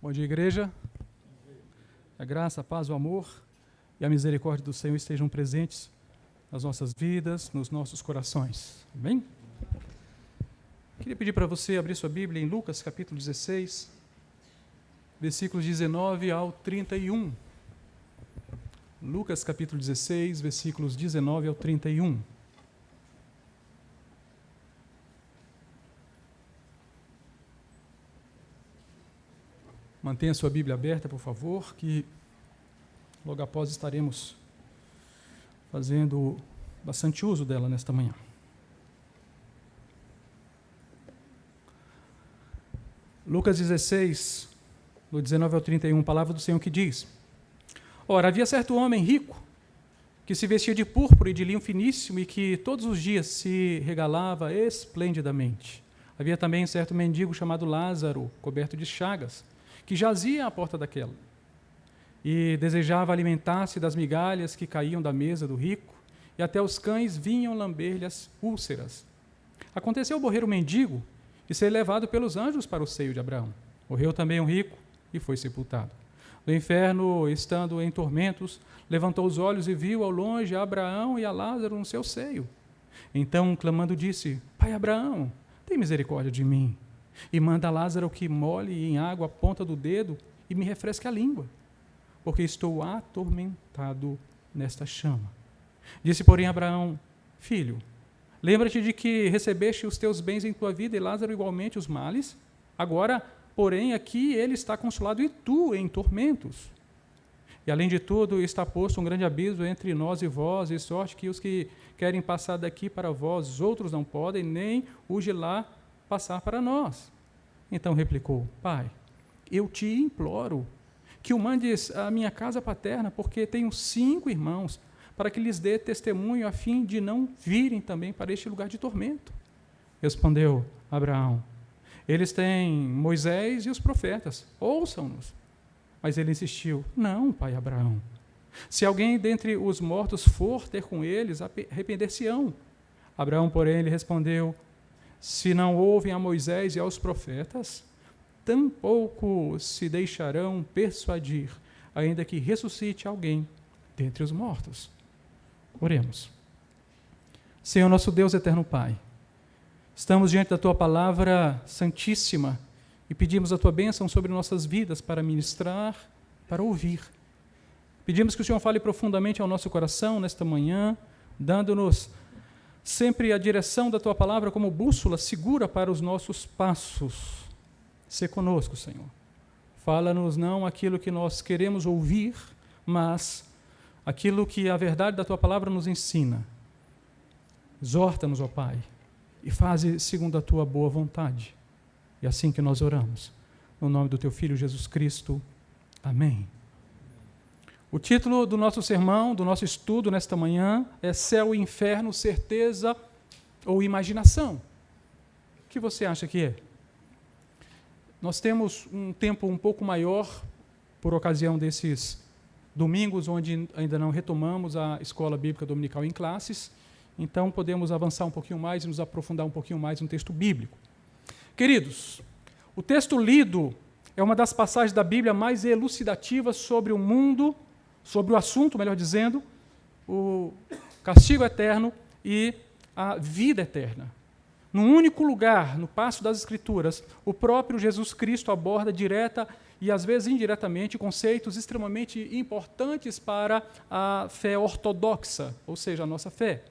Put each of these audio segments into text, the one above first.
Bom dia, igreja. A graça, a paz, o amor e a misericórdia do Senhor estejam presentes nas nossas vidas, nos nossos corações. Amém? Queria pedir para você abrir sua Bíblia em Lucas, capítulo 16, versículos 19 ao 31. Lucas, capítulo 16, versículos 19 ao 31. Mantenha sua Bíblia aberta, por favor, que logo após estaremos fazendo bastante uso dela nesta manhã. Lucas 16, do 19 ao 31, palavra do Senhor que diz: Ora, havia certo homem rico, que se vestia de púrpura e de linho finíssimo e que todos os dias se regalava esplendidamente. Havia também certo mendigo chamado Lázaro, coberto de chagas, que jazia à porta daquela, e desejava alimentar-se das migalhas que caíam da mesa do rico, e até os cães vinham lamber-lhe as úlceras. Aconteceu morrer o mendigo e ser levado pelos anjos para o seio de Abraão. Morreu também o rico e foi sepultado. Do inferno, estando em tormentos, levantou os olhos e viu ao longe a Abraão e a Lázaro no seu seio. Então, clamando, disse: Pai Abraão, tem misericórdia de mim, e manda a Lázaro que molhe em água a ponta do dedo e me refresque a língua, porque estou atormentado nesta chama. Disse, porém, Abraão: Filho, lembra-te de que recebeste os teus bens em tua vida e Lázaro igualmente os males. Agora, porém, aqui ele está consolado e tu em tormentos. E, além de tudo, está posto um grande abismo entre nós e vós, de sorte que os que querem passar daqui para vós, outros não podem, nem os de lá passar para nós. Então replicou: Pai, eu te imploro que o mandes à minha casa paterna, porque tenho 5 irmãos, para que lhes dê testemunho, a fim de não virem também para este lugar de tormento. Respondeu Abraão: Eles têm Moisés e os profetas, ouçam-nos. Mas ele insistiu: Não, pai Abraão, se alguém dentre os mortos for ter com eles, arrepender-se-ão. Abraão, porém, lhe respondeu: Se não ouvem a Moisés e aos profetas, tampouco se deixarão persuadir, ainda que ressuscite alguém dentre os mortos. Oremos. Senhor, nosso Deus, eterno Pai, estamos diante da Tua palavra santíssima e pedimos a Tua bênção sobre nossas vidas para ministrar, para ouvir. Pedimos que o Senhor fale profundamente ao nosso coração nesta manhã, dando-nos sempre a direção da Tua palavra como bússola segura para os nossos passos. Sê conosco, Senhor. Fala-nos não aquilo que nós queremos ouvir, mas aquilo que a verdade da Tua palavra nos ensina. Exorta-nos, ó Pai, e faze segundo a Tua boa vontade. E assim que nós oramos, no nome do Teu Filho Jesus Cristo. Amém. O título do nosso sermão, do nosso estudo nesta manhã é Céu e Inferno, Certeza ou Imaginação? O que você acha que é? Nós temos um tempo um pouco maior, por ocasião desses domingos, onde ainda não retomamos a escola bíblica dominical em classes, então podemos avançar um pouquinho mais e nos aprofundar um pouquinho mais no texto bíblico. Queridos, o texto lido é uma das passagens da Bíblia mais elucidativas sobre o mundo, sobre o assunto, melhor dizendo, o castigo eterno e a vida eterna. Num único lugar, no passo das Escrituras, o próprio Jesus Cristo aborda direta e, às vezes, indiretamente, conceitos extremamente importantes para a fé ortodoxa, ou seja, a nossa fé.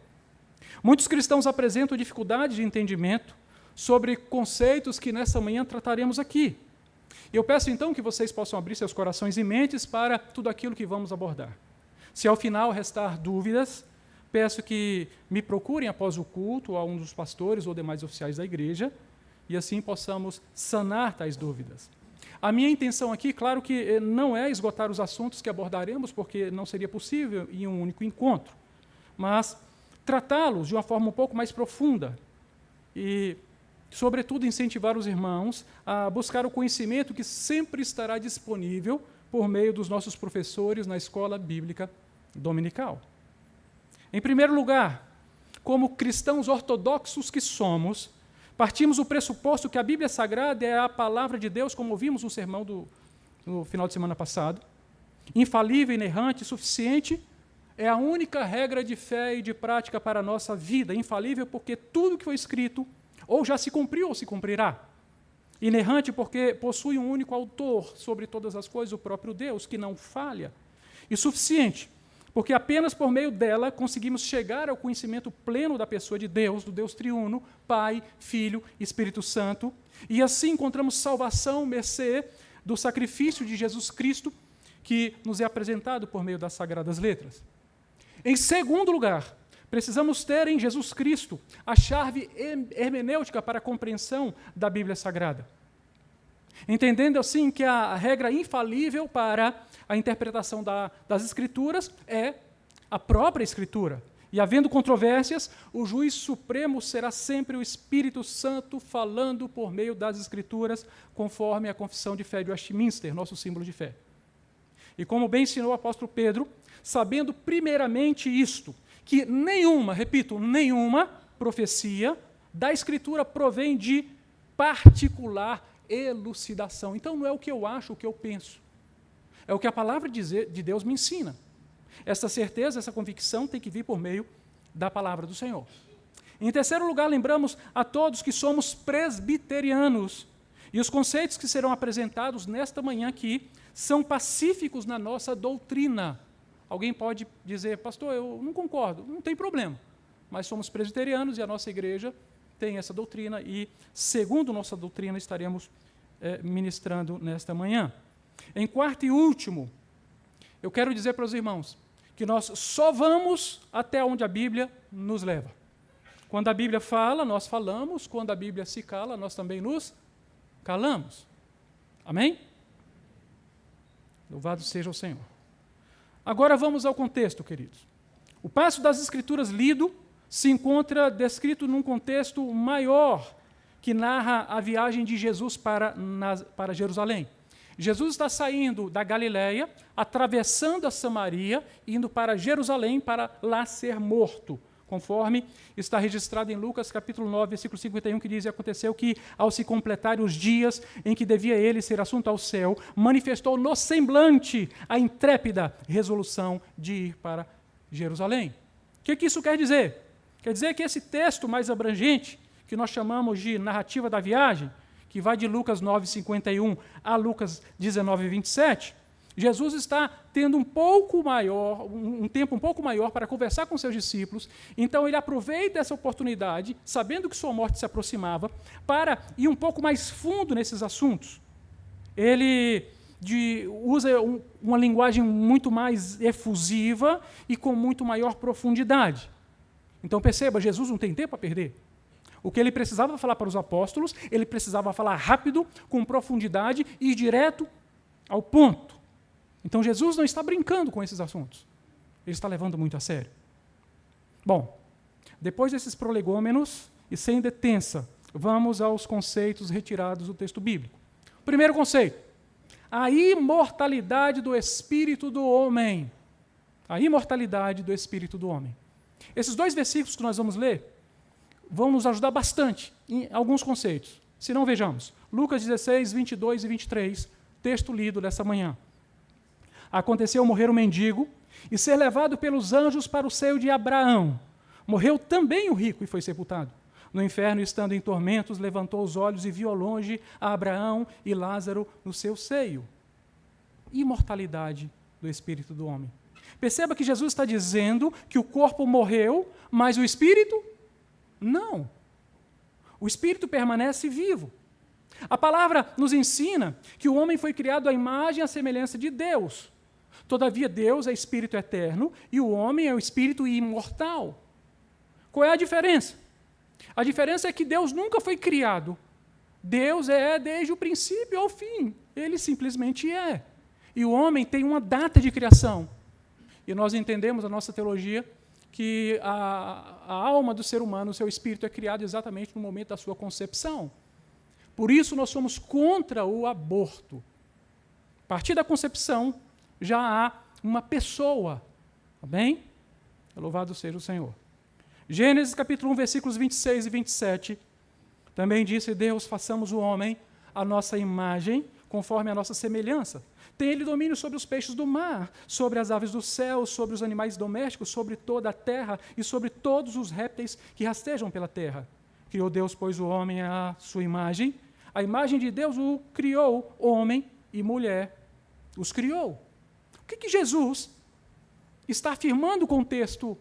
Muitos cristãos apresentam dificuldade de entendimento sobre conceitos que nessa manhã trataremos aqui. Eu peço, então, que vocês possam abrir seus corações e mentes para tudo aquilo que vamos abordar. Se, ao final, restar dúvidas, peço que me procurem após o culto a um dos pastores ou demais oficiais da igreja e assim possamos sanar tais dúvidas. A minha intenção aqui, claro que não é esgotar os assuntos que abordaremos, porque não seria possível em um único encontro, mas tratá-los de uma forma um pouco mais profunda e, sobretudo, incentivar os irmãos a buscar o conhecimento que sempre estará disponível por meio dos nossos professores na escola bíblica dominical. Em primeiro lugar, como cristãos ortodoxos que somos, partimos do pressuposto que a Bíblia Sagrada é a palavra de Deus, como ouvimos no sermão no final de semana passado. Infalível, inerrante, suficiente, é a única regra de fé e de prática para a nossa vida. Infalível porque tudo que foi escrito ou já se cumpriu ou se cumprirá. Inerrante porque possui um único autor sobre todas as coisas, o próprio Deus, que não falha. E suficiente, porque apenas por meio dela conseguimos chegar ao conhecimento pleno da pessoa de Deus, do Deus triuno, Pai, Filho e Espírito Santo, e assim encontramos salvação, mercê do sacrifício de Jesus Cristo, que nos é apresentado por meio das Sagradas Letras. Em segundo lugar, precisamos ter em Jesus Cristo a chave hermenêutica para a compreensão da Bíblia Sagrada. Entendendo assim que a regra infalível para a interpretação das Escrituras é a própria Escritura. E havendo controvérsias, o juiz supremo será sempre o Espírito Santo falando por meio das Escrituras, conforme a confissão de fé de Westminster, nosso símbolo de fé. E como bem ensinou o apóstolo Pedro, sabendo primeiramente isto, que nenhuma, repito, nenhuma profecia da Escritura provém de particular elucidação. Então não é o que eu acho, o que eu penso. É o que a palavra de Deus me ensina. Essa certeza, essa convicção tem que vir por meio da palavra do Senhor. Em terceiro lugar, lembramos a todos que somos presbiterianos. E os conceitos que serão apresentados nesta manhã aqui são pacíficos na nossa doutrina. Alguém pode dizer, pastor, eu não concordo. Não tem problema. Mas somos presbiterianos e a nossa igreja tem essa doutrina e, segundo nossa doutrina, estaremos ministrando nesta manhã. Em quarto e último, eu quero dizer para os irmãos que nós só vamos até onde a Bíblia nos leva. Quando a Bíblia fala, nós falamos. Quando a Bíblia se cala, nós também nos calamos. Amém? Louvado seja o Senhor. Agora vamos ao contexto, queridos. O passo das Escrituras lido se encontra descrito num contexto maior que narra a viagem de Jesus para Jerusalém. Jesus está saindo da Galileia, atravessando a Samaria, indo para Jerusalém para lá ser morto, conforme está registrado em Lucas capítulo 9, versículo 51, que diz, e aconteceu que, ao se completarem os dias em que devia ele ser assunto ao céu, manifestou no semblante a intrépida resolução de ir para Jerusalém. O que isso quer dizer? Quer dizer que esse texto mais abrangente, que nós chamamos de narrativa da viagem, que vai de Lucas 9, 51 a Lucas 19, 27, Jesus está tendo um tempo um pouco maior para conversar com seus discípulos, então ele aproveita essa oportunidade, sabendo que sua morte se aproximava, para ir um pouco mais fundo nesses assuntos. Ele usa uma linguagem muito mais efusiva e com muito maior profundidade. Então perceba, Jesus não tem tempo a perder. O que ele precisava falar para os apóstolos, ele precisava falar rápido, com profundidade e direto ao ponto. Então Jesus não está brincando com esses assuntos. Ele está levando muito a sério. Bom, depois desses prolegômenos e sem detença, vamos aos conceitos retirados do texto bíblico. Primeiro conceito, a imortalidade do espírito do homem. A imortalidade do espírito do homem. Esses dois versículos que nós vamos ler vão nos ajudar bastante em alguns conceitos. Se não, vejamos. Lucas 16, 22 e 23, texto lido dessa manhã. Aconteceu morrer um mendigo e ser levado pelos anjos para o seio de Abraão. Morreu também o rico e foi sepultado. No inferno, estando em tormentos, levantou os olhos e viu ao longe a Abraão e Lázaro no seu seio. Imortalidade do espírito do homem. Perceba que Jesus está dizendo que o corpo morreu, mas o espírito não. O espírito permanece vivo. A palavra nos ensina que o homem foi criado à imagem e à semelhança de Deus. Todavia, Deus é espírito eterno e o homem é o espírito imortal. Qual é a diferença? A diferença é que Deus nunca foi criado. Deus é desde o princípio ao fim. Ele simplesmente é. E o homem tem uma data de criação. E nós entendemos, a nossa teologia, que a alma do ser humano, o seu espírito, é criado exatamente no momento da sua concepção. Por isso, nós somos contra o aborto. A partir da concepção, já há uma pessoa. Tá bem? Louvado seja o Senhor. Gênesis capítulo 1, versículos 26 e 27, também disse, Deus, façamos o homem à nossa imagem, conforme a nossa semelhança. Tem ele domínio sobre os peixes do mar, sobre as aves do céu, sobre os animais domésticos, sobre toda a terra e sobre todos os répteis que rastejam pela terra. Criou Deus, pois, o homem à sua imagem. A imagem de Deus o criou, homem e mulher os criou. O que Jesus está afirmando com o texto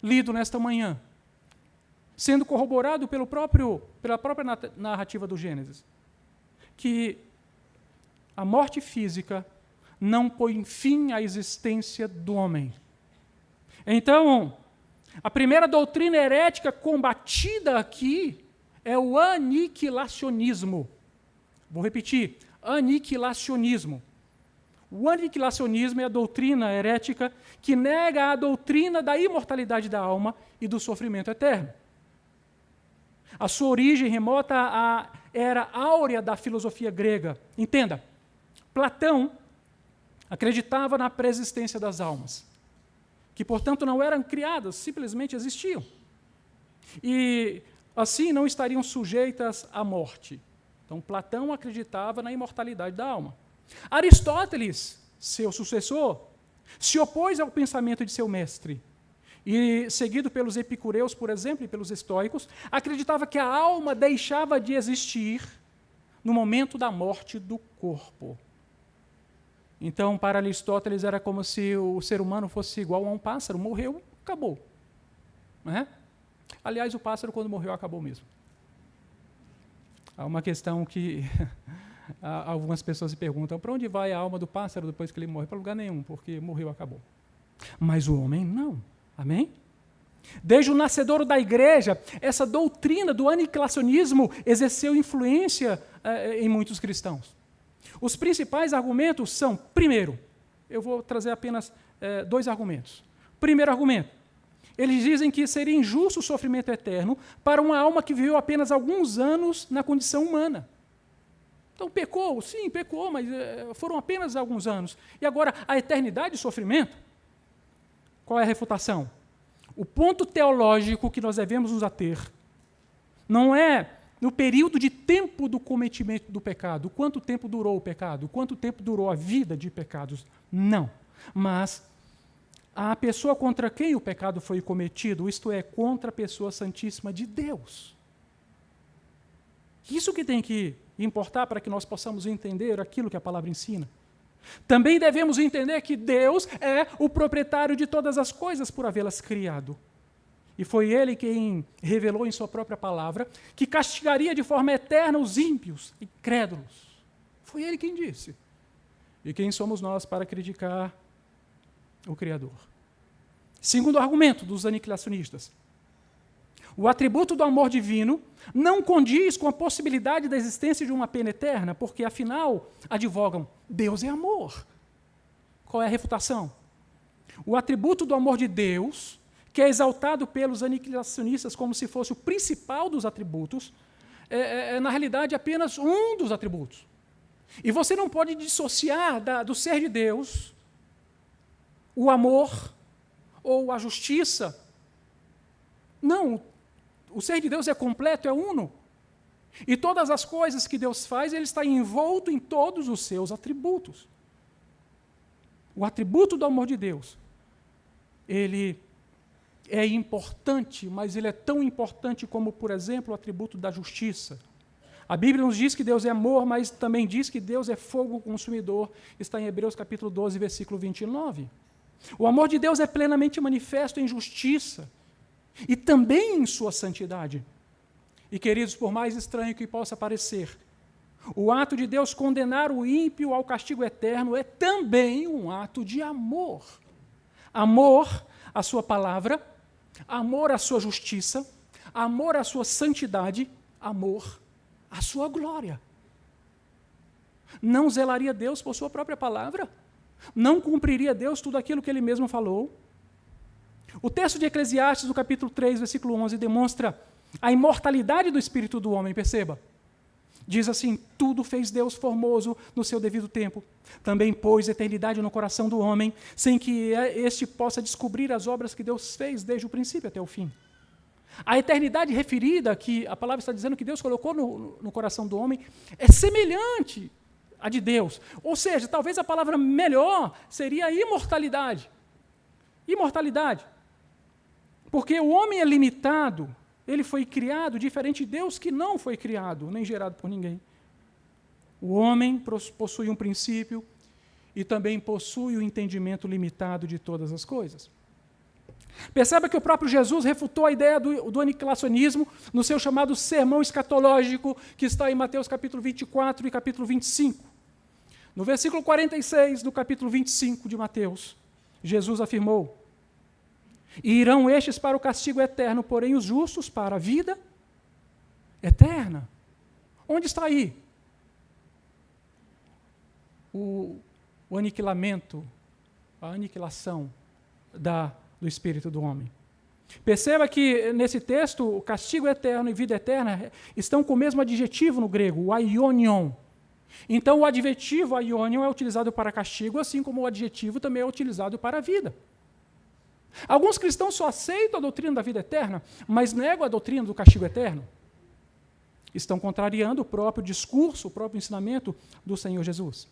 lido nesta manhã, sendo corroborado pela própria narrativa do Gênesis? Que a morte física não põe fim à existência do homem. Então, a primeira doutrina herética combatida aqui é o aniquilacionismo. Vou repetir, aniquilacionismo. O aniquilacionismo é a doutrina herética que nega a doutrina da imortalidade da alma e do sofrimento eterno. A sua origem remota à era áurea da filosofia grega. Entenda, Platão acreditava na pré-existência das almas, que, portanto, não eram criadas, simplesmente existiam. E, assim, não estariam sujeitas à morte. Então, Platão acreditava na imortalidade da alma. Aristóteles, seu sucessor, se opôs ao pensamento de seu mestre e, seguido pelos epicureus, por exemplo, e pelos estoicos, acreditava que a alma deixava de existir no momento da morte do corpo. Então, para Aristóteles, era como se o ser humano fosse igual a um pássaro, morreu, acabou. Não é? Aliás, o pássaro, quando morreu, acabou mesmo. Há uma questão que algumas pessoas se perguntam, para onde vai a alma do pássaro depois que ele morre? Para lugar nenhum, porque morreu, acabou. Mas o homem não. Amém? Desde o nascedouro da igreja, essa doutrina do aniquilacionismo exerceu influência em muitos cristãos. Os principais argumentos são, primeiro, eu vou trazer apenas 2 argumentos. Primeiro argumento, eles dizem que seria injusto o sofrimento eterno para uma alma que viveu apenas alguns anos na condição humana. Então, pecou? Sim, pecou, mas foram apenas alguns anos. E agora, a eternidade de sofrimento? Qual é a refutação? O ponto teológico que nós devemos nos ater não é no período de tempo do cometimento do pecado, quanto tempo durou o pecado, quanto tempo durou a vida de pecados. Não. Mas a pessoa contra quem o pecado foi cometido, isto é, contra a pessoa santíssima de Deus. Isso que tem que importar para que nós possamos entender aquilo que a palavra ensina. Também devemos entender que Deus é o proprietário de todas as coisas por havê-las criado. E foi Ele quem revelou em sua própria palavra que castigaria de forma eterna os ímpios e crédulos. Foi Ele quem disse. E quem somos nós para criticar o Criador? Segundo argumento dos aniquilacionistas, o atributo do amor divino não condiz com a possibilidade da existência de uma pena eterna, porque, afinal, advogam, Deus é amor. Qual é a refutação? O atributo do amor de Deus, que é exaltado pelos aniquilacionistas como se fosse o principal dos atributos, é na realidade, apenas um dos atributos. E você não pode dissociar do ser de Deus o amor ou a justiça. Não, o ser de Deus é completo, é uno. E todas as coisas que Deus faz, Ele está envolto em todos os seus atributos. O atributo do amor de Deus, ele é importante, mas ele é tão importante como, por exemplo, o atributo da justiça. A Bíblia nos diz que Deus é amor, mas também diz que Deus é fogo consumidor. Está em Hebreus capítulo 12, versículo 29. O amor de Deus é plenamente manifesto em justiça e também em sua santidade. E, queridos, por mais estranho que possa parecer, o ato de Deus condenar o ímpio ao castigo eterno é também um ato de amor. Amor à sua palavra, amor à sua justiça, amor à sua santidade, amor à sua glória. Não zelaria Deus por sua própria palavra? Não cumpriria Deus tudo aquilo que Ele mesmo falou? O texto de Eclesiastes, do capítulo 3, versículo 11, demonstra a imortalidade do espírito do homem, perceba. Diz assim, tudo fez Deus formoso no seu devido tempo. Também pôs eternidade no coração do homem, sem que este possa descobrir as obras que Deus fez desde o princípio até o fim. A eternidade referida, que a palavra está dizendo que Deus colocou no coração do homem, é semelhante a de Deus. Ou seja, talvez a palavra melhor seria imortalidade. Imortalidade. Porque o homem é limitado, ele foi criado diferente de Deus, que não foi criado, nem gerado por ninguém. O homem possui um princípio e também possui o entendimento limitado de todas as coisas. Perceba que o próprio Jesus refutou a ideia do aniquilacionismo no seu chamado sermão escatológico, que está em Mateus capítulo 24 e capítulo 25. No versículo 46 do capítulo 25 de Mateus, Jesus afirmou: "E irão estes para o castigo eterno, porém os justos para a vida eterna." Onde está aí o aniquilamento, a aniquilação do espírito do homem? Perceba que nesse texto, o castigo eterno e vida eterna estão com o mesmo adjetivo no grego, o aionion. Então, o adjetivo aionion é utilizado para castigo, assim como o adjetivo também é utilizado para a vida. Alguns cristãos só aceitam a doutrina da vida eterna, mas negam a doutrina do castigo eterno. Estão contrariando o próprio discurso, o próprio ensinamento do Senhor Jesus.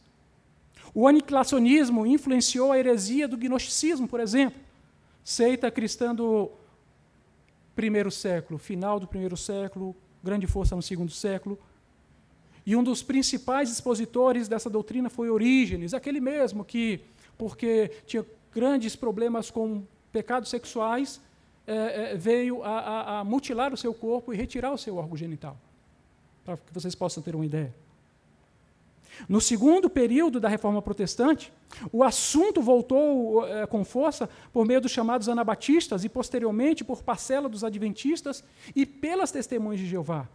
O aniquilacionismo influenciou a heresia do gnosticismo, por exemplo, seita cristã do primeiro século, final do primeiro século, grande força no segundo século. E um dos principais expositores dessa doutrina foi Orígenes, aquele mesmo que, porque tinha grandes problemas com pecados sexuais, veio a mutilar o seu corpo e retirar o seu órgão genital, para que vocês possam ter uma ideia. No segundo período da Reforma Protestante, o assunto voltou com força por meio dos chamados anabatistas e, posteriormente, por parcela dos adventistas e pelas testemunhas de Jeová.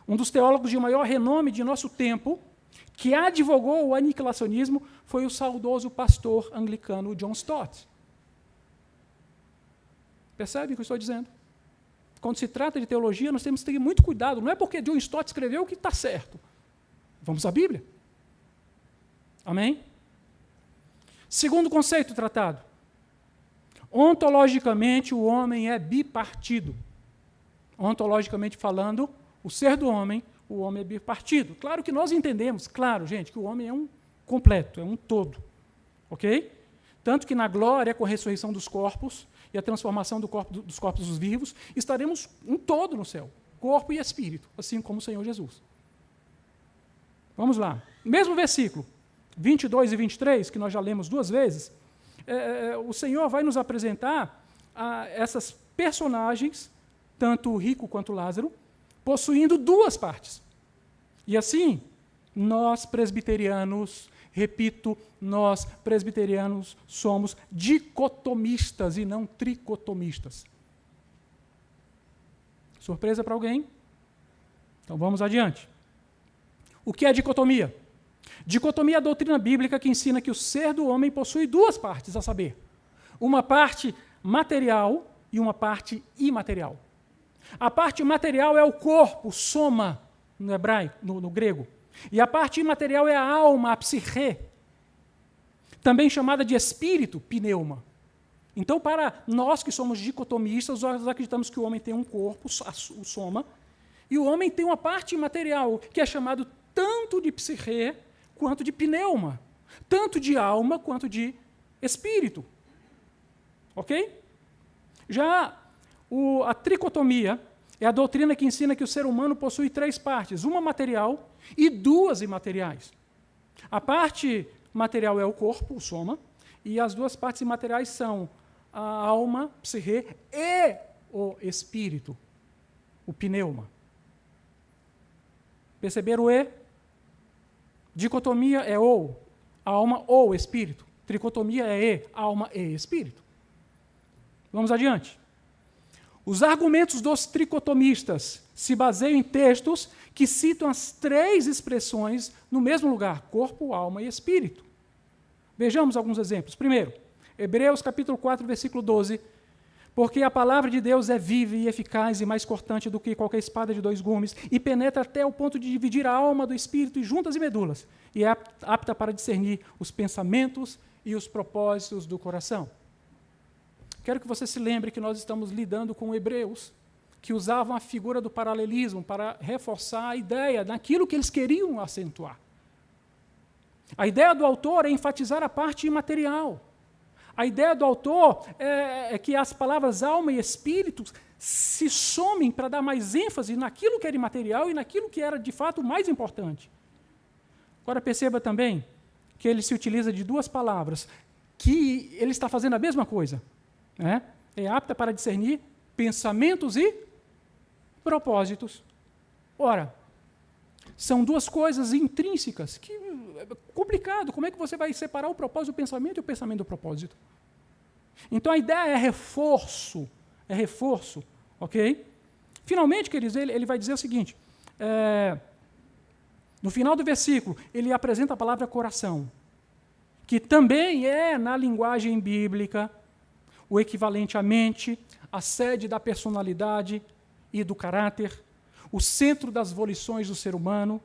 Um dos teólogos de maior renome de nosso tempo, que advogou o aniquilacionismo, foi o saudoso pastor anglicano John Stott. Percebe o que eu estou dizendo? Quando se trata de teologia, nós temos que ter muito cuidado. Não é porque John Stott escreveu que está certo. Vamos à Bíblia. Amém? Segundo conceito tratado. Ontologicamente, o homem é bipartido. Ontologicamente falando, o ser do homem, o homem é bipartido. Claro que nós entendemos, claro, gente, que o homem é um completo, é um todo. Ok? Tanto que na glória, com a ressurreição dos corpos e a transformação dos corpos dos vivos, estaremos um todo no céu, corpo e espírito, assim como o Senhor Jesus. Vamos lá. Mesmo versículo 22 e 23, que nós já lemos duas vezes, o Senhor vai nos apresentar essas personagens, tanto o rico quanto o Lázaro, possuindo duas partes. E assim, nós presbiterianos, repito, nós presbiterianos somos dicotomistas e não tricotomistas. Surpresa para alguém? Então vamos adiante. O que é dicotomia? Dicotomia é a doutrina bíblica que ensina que o ser do homem possui duas partes, a saber, uma parte material e uma parte imaterial. A parte material é o corpo, soma, no hebraico, no grego. E a parte imaterial é a alma, a psique, também chamada de espírito, pneuma. Então, para nós que somos dicotomistas, nós acreditamos que o homem tem um corpo, o soma, e o homem tem uma parte imaterial, que é chamado tanto de psique quanto de pneuma, tanto de alma quanto de espírito. Ok? Já a tricotomia é a doutrina que ensina que o ser humano possui três partes, uma material e duas imateriais. A parte material é o corpo, o soma, e as duas partes imateriais são a alma, psique, e o espírito, o pneuma. Perceberam o E? Dicotomia é ou, alma ou espírito. Tricotomia é E, alma e espírito. Vamos adiante. Os argumentos dos tricotomistas se baseiam em textos que citam as três expressões no mesmo lugar, corpo, alma e espírito. Vejamos alguns exemplos. Primeiro, Hebreus capítulo 4, versículo 12. Porque a palavra de Deus é viva e eficaz e mais cortante do que qualquer espada de dois gumes, e penetra até o ponto de dividir a alma do espírito e juntas e medulas, e é apta para discernir os pensamentos e os propósitos do coração. Quero que você se lembre que nós estamos lidando com hebreus que usavam a figura do paralelismo para reforçar a ideia daquilo que eles queriam acentuar. A ideia do autor é enfatizar a parte imaterial. A ideia do autor é que as palavras alma e espírito se somem para dar mais ênfase naquilo que era imaterial e naquilo que era, de fato, mais importante. Agora, perceba também que ele se utiliza de duas palavras, que ele está fazendo a mesma coisa. Né? É apta para discernir pensamentos e propósitos. Ora, são duas coisas intrínsecas, que é complicado. Como é que você vai separar o propósito do pensamento e o pensamento do propósito? Então, a ideia é reforço, ok? Finalmente, queridos, ele vai dizer o seguinte, no final do versículo, ele apresenta a palavra coração, que também é, na linguagem bíblica, o equivalente à mente, a sede da personalidade e do caráter, o centro das volições do ser humano,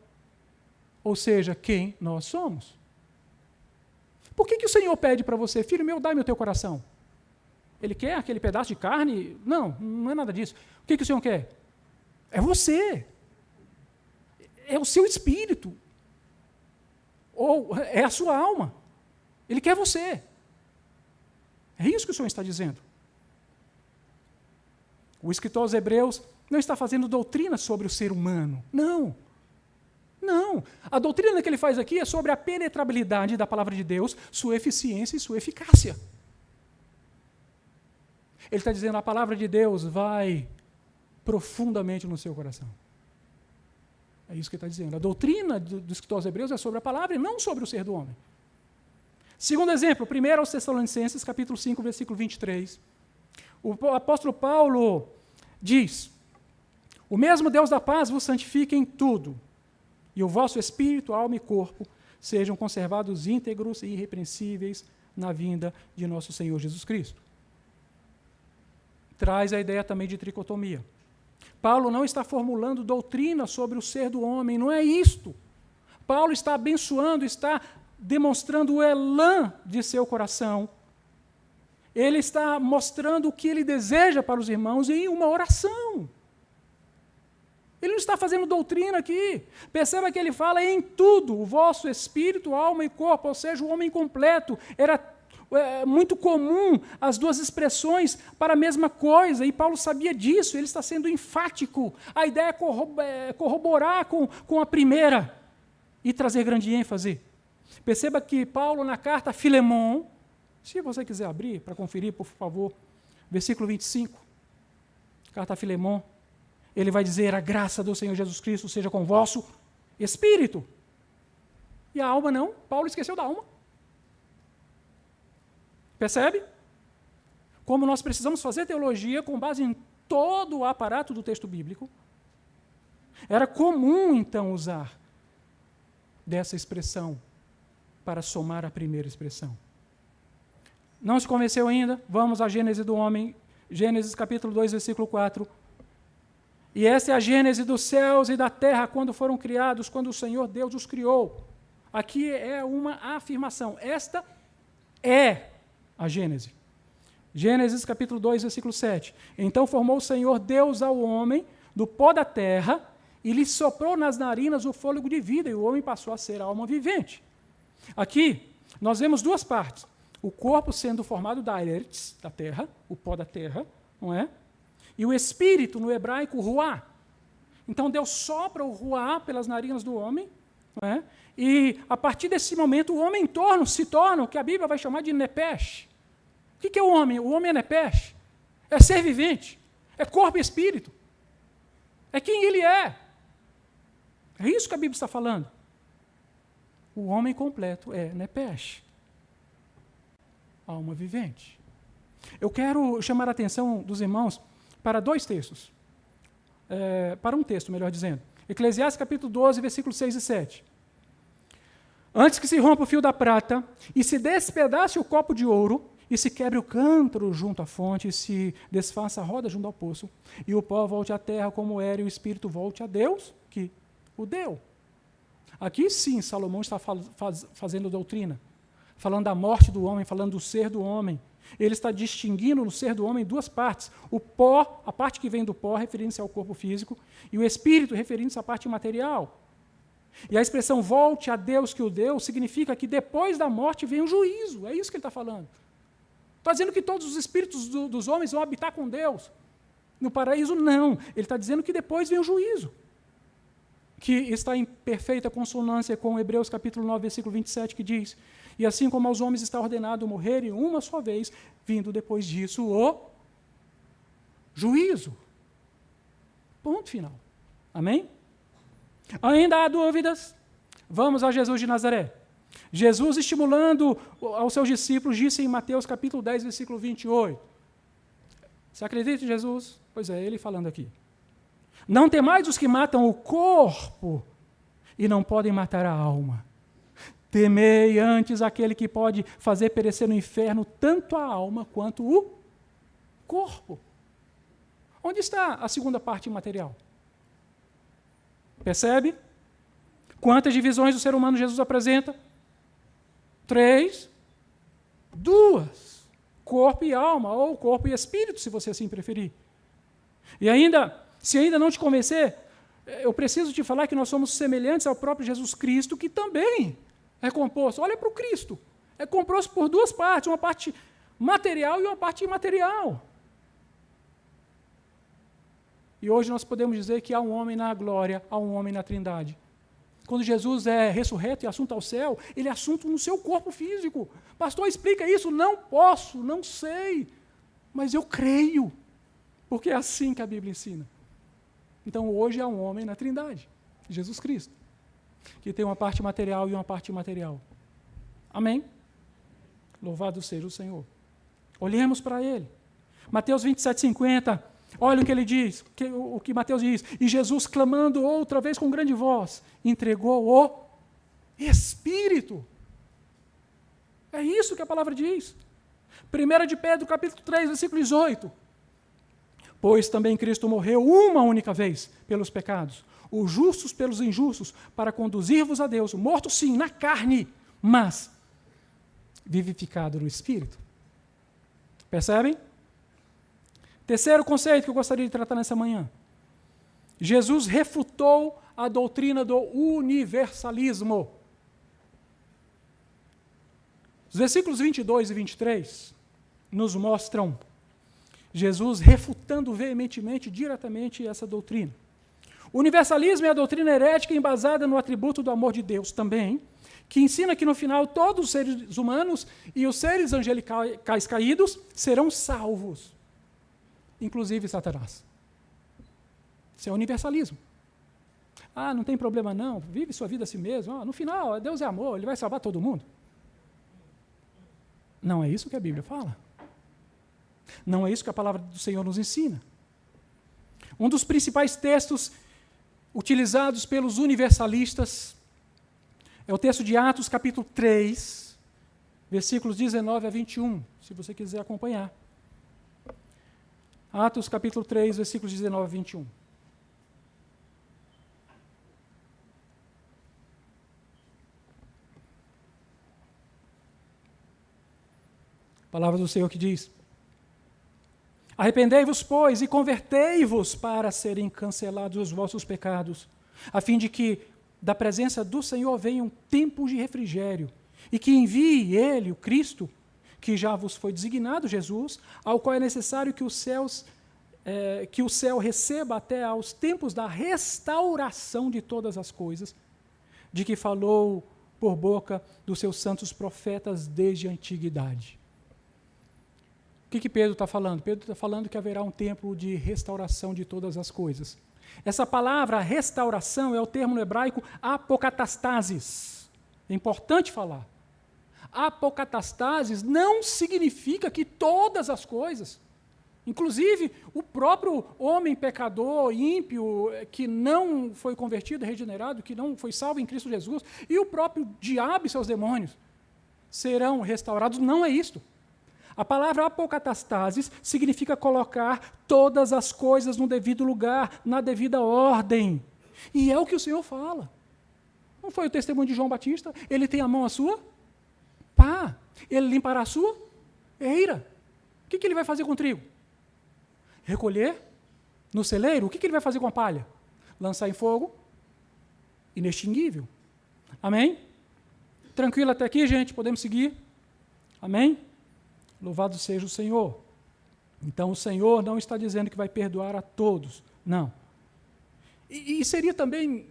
ou seja, quem nós somos. Por que o Senhor pede para você, filho meu, dai-me o teu coração? Ele quer aquele pedaço de carne? Não é nada disso. O que o Senhor quer? É você. É o seu espírito. Ou é a sua alma. Ele quer você. É isso que o Senhor está dizendo. O escritor aos Hebreus não está fazendo doutrina sobre o ser humano. Não. A doutrina que ele faz aqui é sobre a penetrabilidade da palavra de Deus, sua eficiência e sua eficácia. Ele está dizendo, a palavra de Deus vai profundamente no seu coração. É isso que ele está dizendo. A doutrina do escritor aos Hebreus é sobre a palavra e não sobre o ser do homem. Segundo exemplo, 1 aos Tessalonicenses, capítulo 5, versículo 23. O apóstolo Paulo diz, o mesmo Deus da paz vos santifique em tudo, e o vosso espírito, alma e corpo sejam conservados íntegros e irrepreensíveis na vinda de nosso Senhor Jesus Cristo. Traz a ideia também de tricotomia. Paulo não está formulando doutrina sobre o ser do homem, não é isto. Paulo está abençoando, está demonstrando o elan de seu coração. Ele está mostrando o que ele deseja para os irmãos em uma oração. Ele não está fazendo doutrina aqui. Perceba que ele fala em tudo, o vosso espírito, alma e corpo, ou seja, o homem completo. Era muito comum as duas expressões para a mesma coisa, e Paulo sabia disso, ele está sendo enfático. A ideia é corroborar com a primeira e trazer grande ênfase. Perceba que Paulo, na carta a Filemon, se você quiser abrir para conferir, por favor, versículo 25, carta a Filemon, ele vai dizer, a graça do Senhor Jesus Cristo seja com o vosso espírito. E a alma não, Paulo esqueceu da alma. Percebe? Como nós precisamos fazer teologia com base em todo o aparato do texto bíblico. Era comum, então, usar dessa expressão para somar a primeira expressão. Não se convenceu ainda? Vamos à Gênese do homem, Gênesis capítulo 2, versículo 4. E essa é a gênese dos céus e da terra, quando foram criados, quando o Senhor Deus os criou. Aqui é uma afirmação. Esta é a Gênese. Gênesis capítulo 2, versículo 7. Então formou o Senhor Deus ao homem do pó da terra e lhe soprou nas narinas o fôlego de vida, e o homem passou a ser alma vivente. Aqui, nós vemos duas partes. O corpo sendo formado da eretz, da terra, o pó da terra, não é? E o espírito, no hebraico, ruá. Então, Deus sopra o ruá pelas narinas do homem, não é? E, a partir desse momento, o homem se torna o que a Bíblia vai chamar de nepesh. O que é o homem? O homem é nepesh. É ser vivente. É corpo e espírito. É quem ele é. É isso que a Bíblia está falando. O homem completo é nepesh. Alma vivente. Eu quero chamar a atenção dos irmãos para dois textos. Para um texto, melhor dizendo. Eclesiastes capítulo 12, versículos 6 e 7. Antes que se rompa o fio da prata, e se despedace o copo de ouro, e se quebre o cântaro junto à fonte, e se desfaça a roda junto ao poço, e o pó volte à terra como era, e o espírito volte a Deus, que o deu. Aqui sim, Salomão está fazendo doutrina, falando da morte do homem, falando do ser do homem. Ele está distinguindo no ser do homem duas partes. O pó, a parte que vem do pó, referindo-se ao corpo físico, e o espírito, referindo-se à parte material. E a expressão volte a Deus que o deu significa que depois da morte vem o juízo. É isso que ele está falando. Está dizendo que todos os espíritos dos homens vão habitar com Deus. No paraíso, não. Ele está dizendo que depois vem o juízo. Que está em perfeita consonância com Hebreus capítulo 9, versículo 27, que diz: e assim como aos homens está ordenado morrerem uma só vez, vindo depois disso o juízo. Ponto final. Amém? Ainda há dúvidas? Vamos a Jesus de Nazaré. Jesus, estimulando aos seus discípulos, disse em Mateus capítulo 10, versículo 28. Você acredita em Jesus? Pois é, ele falando aqui. Não temais os que matam o corpo e não podem matar a alma. Temei antes aquele que pode fazer perecer no inferno tanto a alma quanto o corpo. Onde está a segunda parte material? Percebe? Quantas divisões o ser humano Jesus apresenta? 3, 2. Corpo e alma, ou corpo e espírito, se você assim preferir. E ainda, se ainda não te convencer, eu preciso te falar que nós somos semelhantes ao próprio Jesus Cristo, que também é composto. Olha para o Cristo. É composto por duas partes, uma parte material e uma parte imaterial. E hoje nós podemos dizer que há um homem na glória, há um homem na Trindade. Quando Jesus é ressurreto e assunto ao céu, ele é assunto no seu corpo físico. Pastor, explica isso. Não posso, não sei, mas eu creio, porque é assim que a Bíblia ensina. Então hoje há um homem na Trindade, Jesus Cristo, que tem uma parte material e uma parte imaterial. Amém? Louvado seja o Senhor. Olhemos para ele. Mateus 27:50. Olha o que ele diz, o que Mateus diz. E Jesus, clamando outra vez com grande voz, entregou o Espírito. É isso que a palavra diz. 1 de Pedro, capítulo 3, versículo 18. Pois também Cristo morreu uma única vez pelos pecados, os justos pelos injustos, para conduzir-vos a Deus, morto sim na carne, mas vivificado no Espírito. Percebem? Terceiro conceito que eu gostaria de tratar nessa manhã. Jesus refutou a doutrina do universalismo. Os versículos 22 e 23 nos mostram Jesus refutando veementemente, diretamente essa doutrina. O universalismo é a doutrina herética embasada no atributo do amor de Deus também, que ensina que no final todos os seres humanos e os seres angelicais caídos serão salvos, inclusive Satanás. Isso é universalismo. Ah, não tem problema não, vive sua vida a si mesmo. Ah, no final, Deus é amor, Ele vai salvar todo mundo. Não é isso que a Bíblia fala. Não é isso que a palavra do Senhor nos ensina. Um dos principais textos utilizados pelos universalistas é o texto de Atos, capítulo 3, versículos 19 a 21, se você quiser acompanhar. Atos, capítulo 3, versículos 19 a 21. A palavra do Senhor que diz: arrependei-vos, pois, e convertei-vos para serem cancelados os vossos pecados, a fim de que da presença do Senhor venham tempos de refrigério, e que envie Ele, o Cristo, que já vos foi designado, Jesus, ao qual é necessário que o céu receba até aos tempos da restauração de todas as coisas, de que falou por boca dos seus santos profetas desde a antiguidade. O que Pedro está falando? Pedro está falando que haverá um tempo de restauração de todas as coisas. Essa palavra restauração é o termo no hebraico apocatastasis. É importante falar. Apocatastasis não significa que todas as coisas, inclusive o próprio homem pecador, ímpio, que não foi convertido, regenerado, que não foi salvo em Cristo Jesus, e o próprio diabo e seus demônios serão restaurados. Não é isto. A palavra apocatastasis significa colocar todas as coisas no devido lugar, na devida ordem. E é o que o Senhor fala. Não foi o testemunho de João Batista? Ele tem a mão à sua pá. Ele limpará a sua eira. O que ele vai fazer com o trigo? Recolher no celeiro. O que ele vai fazer com a palha? Lançar em fogo inextinguível. Amém? Tranquilo até aqui, gente? Podemos seguir? Amém? Louvado seja o Senhor. Então, o Senhor não está dizendo que vai perdoar a todos. Não. E seria também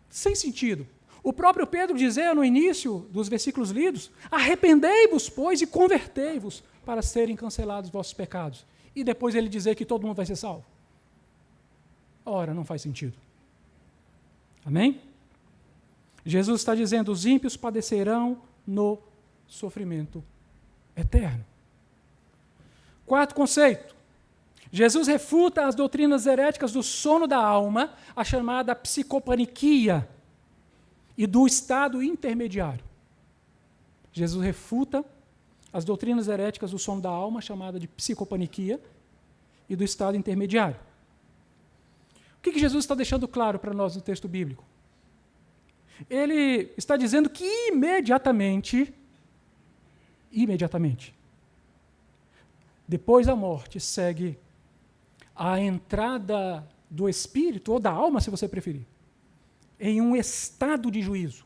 sem sentido. O próprio Pedro dizia no início dos versículos lidos: arrependei-vos, pois, e convertei-vos para serem cancelados os vossos pecados. E depois ele dizer que todo mundo vai ser salvo. Ora, não faz sentido. Amém? Jesus está dizendo: os ímpios padecerão no sofrimento eterno. Quarto conceito. Jesus refuta as doutrinas heréticas do sono da alma, a chamada psicopaniquia, e do estado intermediário. Jesus refuta as doutrinas heréticas do sono da alma, chamada de psicopaniquia, e do estado intermediário. O que Jesus está deixando claro para nós no texto bíblico? Ele está dizendo que imediatamente, depois da morte, segue a entrada do espírito, ou da alma, se você preferir, em um estado de juízo.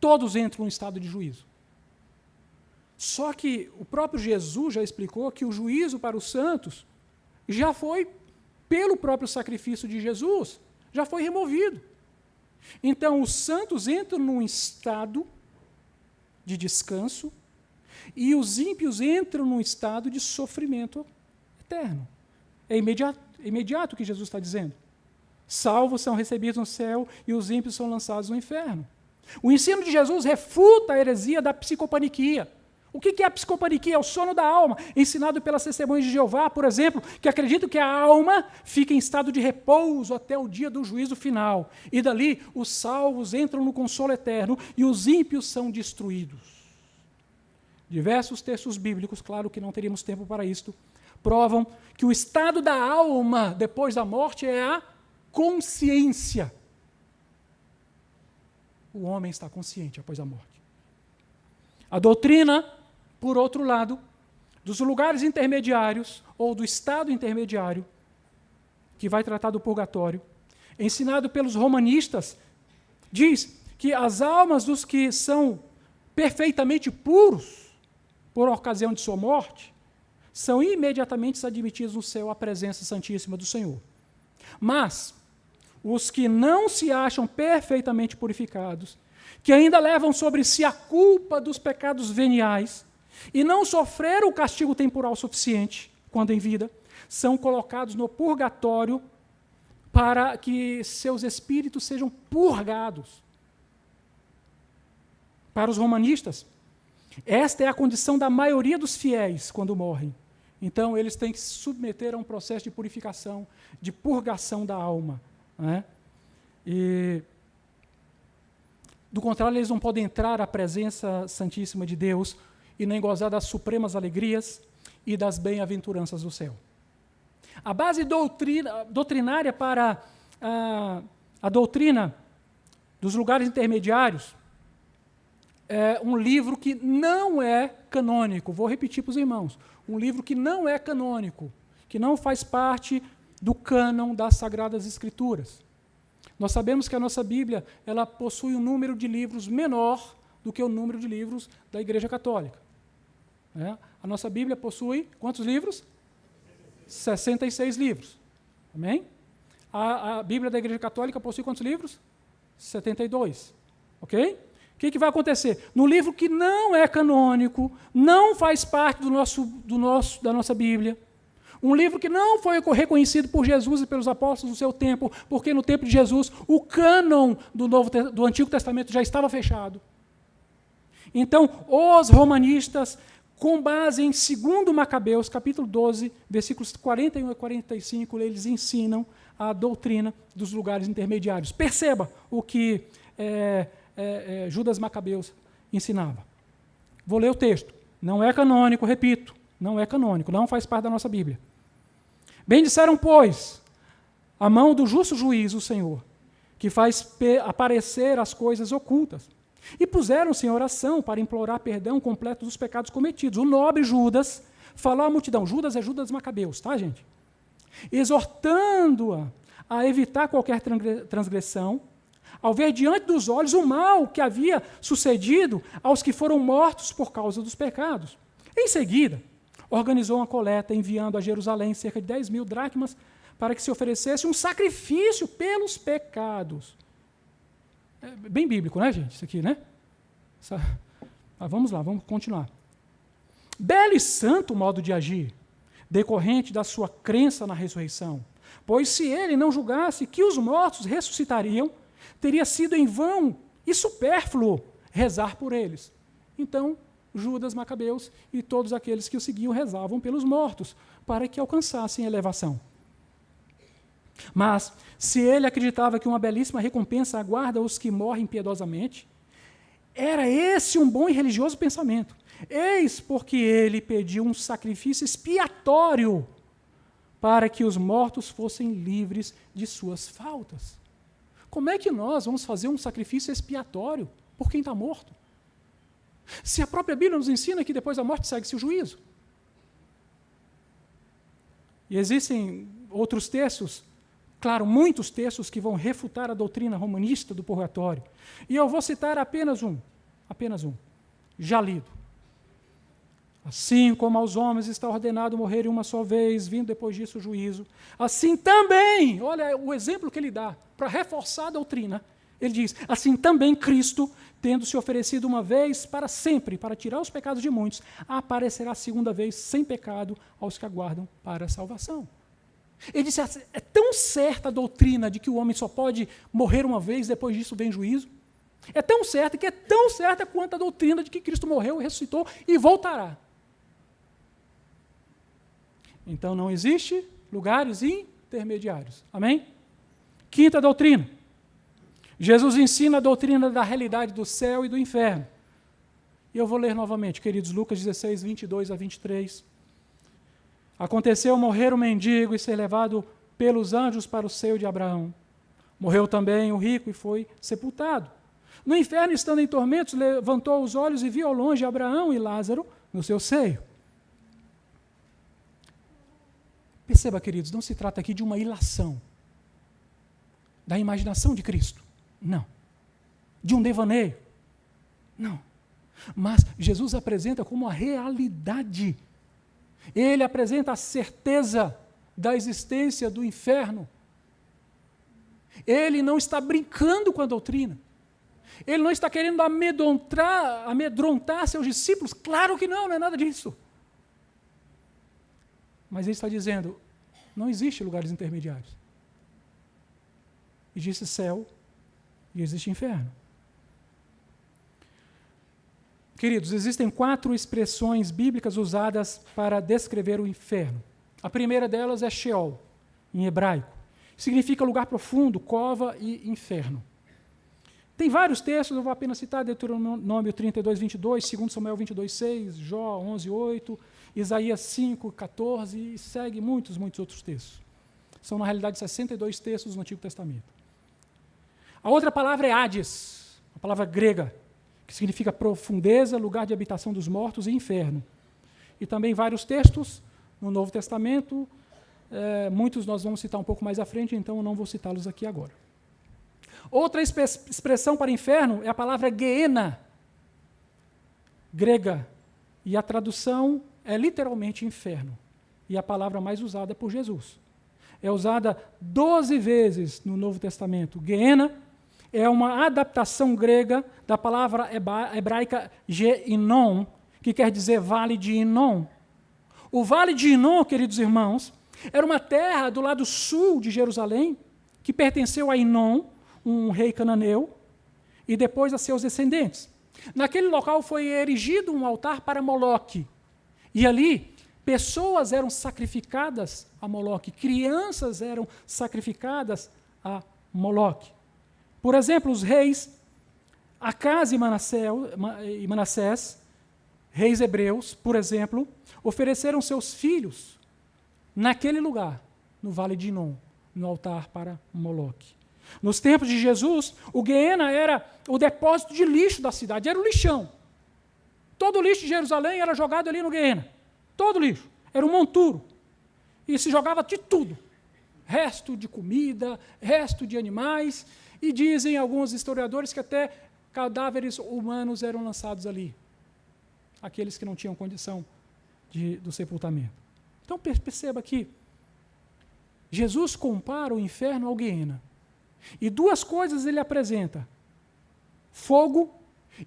Todos entram em um estado de juízo. Só que o próprio Jesus já explicou que o juízo para os santos já foi, pelo próprio sacrifício de Jesus, já foi removido. Então, os santos entram num estado de descanso e os ímpios entram num estado de sofrimento eterno. É imediato o que Jesus está dizendo. Salvos são recebidos no céu e os ímpios são lançados no inferno. O ensino de Jesus refuta a heresia da psicopaniquia. O que é a psicopaniquia? É o sono da alma, ensinado pelas testemunhas de Jeová, por exemplo, que acreditam que a alma fica em estado de repouso até o dia do juízo final. E dali, os salvos entram no consolo eterno e os ímpios são destruídos. Diversos textos bíblicos, claro que não teríamos tempo para isto, provam que o estado da alma depois da morte é a consciência. O homem está consciente após a morte. A doutrina, por outro lado, dos lugares intermediários, ou do estado intermediário, que vai tratar do purgatório, ensinado pelos romanistas, diz que as almas dos que são perfeitamente puros, por ocasião de sua morte, são imediatamente admitidos no céu à presença santíssima do Senhor. Mas os que não se acham perfeitamente purificados, que ainda levam sobre si a culpa dos pecados veniais e não sofreram o castigo temporal suficiente, quando em vida, são colocados no purgatório para que seus espíritos sejam purgados. Para os romanistas, esta é a condição da maioria dos fiéis quando morrem. Então, eles têm que se submeter a um processo de purificação, de purgação da alma. Né? E, do contrário, eles não podem entrar à presença santíssima de Deus e nem gozar das supremas alegrias e das bem-aventuranças do céu. A base doutrinária para a doutrina dos lugares intermediários é um livro que não é canônico. Vou repetir para os irmãos. Um livro que não é canônico, que não faz parte do cânon das Sagradas Escrituras. Nós sabemos que a nossa Bíblia ela possui um número de livros menor do que o número de livros da Igreja Católica. A nossa Bíblia possui quantos livros? 66 livros. Amém? A Bíblia da Igreja Católica possui quantos livros? 72. Ok? O que vai acontecer? No livro que não é canônico, não faz parte da nossa Bíblia, um livro que não foi reconhecido por Jesus e pelos apóstolos no seu tempo, porque no tempo de Jesus o cânon do Antigo Testamento já estava fechado. Então, os romanistas, com base em 2 Macabeus, capítulo 12, versículos 41 a 45, eles ensinam a doutrina dos lugares intermediários. Perceba o que Judas Macabeus ensinava. Vou ler o texto. Não é canônico, repito, não é canônico, não faz parte da nossa Bíblia. Bem disseram, pois, a mão do justo juiz, o Senhor, que faz aparecer as coisas ocultas. E puseram-se em oração para implorar perdão completo dos pecados cometidos. O nobre Judas falou à multidão. Judas é Judas Macabeus, tá, gente? Exortando-a a evitar qualquer transgressão, ao ver diante dos olhos o mal que havia sucedido aos que foram mortos por causa dos pecados. Em seguida, organizou uma coleta, enviando a Jerusalém cerca de 10.000 dracmas para que se oferecesse um sacrifício pelos pecados. É bem bíblico, né, gente? Isso aqui, né? Vamos lá, vamos continuar. Belo e santo modo de agir, decorrente da sua crença na ressurreição. Pois se ele não julgasse que os mortos ressuscitariam, teria sido em vão e supérfluo rezar por eles. Então, Judas Macabeus e todos aqueles que o seguiam rezavam pelos mortos, para que alcançassem elevação. Mas, se ele acreditava que uma belíssima recompensa aguarda os que morrem piedosamente, era esse um bom e religioso pensamento. Eis porque ele pediu um sacrifício expiatório para que os mortos fossem livres de suas faltas. Como é que nós vamos fazer um sacrifício expiatório por quem está morto? Se a própria Bíblia nos ensina que depois da morte segue-se o juízo. E existem outros textos, claro, muitos textos que vão refutar a doutrina romanista do purgatório. E eu vou citar apenas um, já lido. Assim como aos homens está ordenado morrerem uma só vez, vindo depois disso o juízo, assim também, olha o exemplo que ele dá, para reforçar a doutrina, ele diz, assim também Cristo, tendo se oferecido uma vez para sempre, para tirar os pecados de muitos, aparecerá a segunda vez sem pecado aos que aguardam para a salvação. Ele disse, é tão certa a doutrina de que o homem só pode morrer uma vez, depois disso vem juízo, é tão certa que é tão certa quanto a doutrina de que Cristo morreu, ressuscitou e voltará. Então não existe lugares intermediários. Amém? Quinta doutrina. Jesus ensina a doutrina da realidade do céu e do inferno. E eu vou ler novamente, queridos, Lucas 16, 22 a 23. Aconteceu morrer o mendigo e ser levado pelos anjos para o seio de Abraão. Morreu também o rico e foi sepultado. No inferno, estando em tormentos, levantou os olhos e viu ao longe Abraão e Lázaro no seu seio. Perceba, queridos, não se trata aqui de uma ilação da imaginação de Cristo. Não. De um devaneio. Não. Mas Jesus apresenta como a realidade. Ele apresenta a certeza da existência do inferno. Ele não está brincando com a doutrina. Ele não está querendo amedrontar seus discípulos. Claro que não é nada disso. Mas ele está dizendo, não existe lugares intermediários. Existe céu e existe inferno. Queridos, existem 4 expressões bíblicas usadas para descrever o inferno. A primeira delas é Sheol, em hebraico. Significa lugar profundo, cova e inferno. Tem vários textos, eu vou apenas citar Deuteronômio 32, 22, 2 Samuel 22, 6, Jó 11, 8, Isaías 5, 14 e segue muitos outros textos. São, na realidade, 62 textos no Antigo Testamento. A outra palavra é Hades, a palavra grega, que significa profundeza, lugar de habitação dos mortos e inferno. E também vários textos no Novo Testamento, muitos nós vamos citar um pouco mais à frente, então eu não vou citá-los aqui agora. Outra expressão para inferno é a palavra Geena, grega, e a tradução é literalmente inferno, e a palavra mais usada por Jesus. É usada 12 vezes no Novo Testamento. Geena é uma adaptação grega da palavra hebraica Gehinom, que quer dizer vale de Inom. O vale de Inom, queridos irmãos, era uma terra do lado sul de Jerusalém, que pertenceu a Inom, um rei cananeu, e depois a seus descendentes. Naquele local foi erigido um altar para Moloque, e ali pessoas eram sacrificadas a Moloque, crianças eram sacrificadas a Moloque. Por exemplo, os reis Acaz e Manassés, reis hebreus, por exemplo, ofereceram seus filhos naquele lugar, no Vale de Inom, no altar para Moloque. Nos tempos de Jesus, o Geena era o depósito de lixo da cidade, era o lixão. Todo o lixo de Jerusalém era jogado ali no Geena. Todo o lixo. Era um monturo. E se jogava de tudo. resto de comida, resto de animais, e dizem alguns historiadores que até cadáveres humanos eram lançados ali, aqueles que não tinham condição do sepultamento. Então perceba que Jesus compara o inferno ao Guiena, e duas coisas ele apresenta: fogo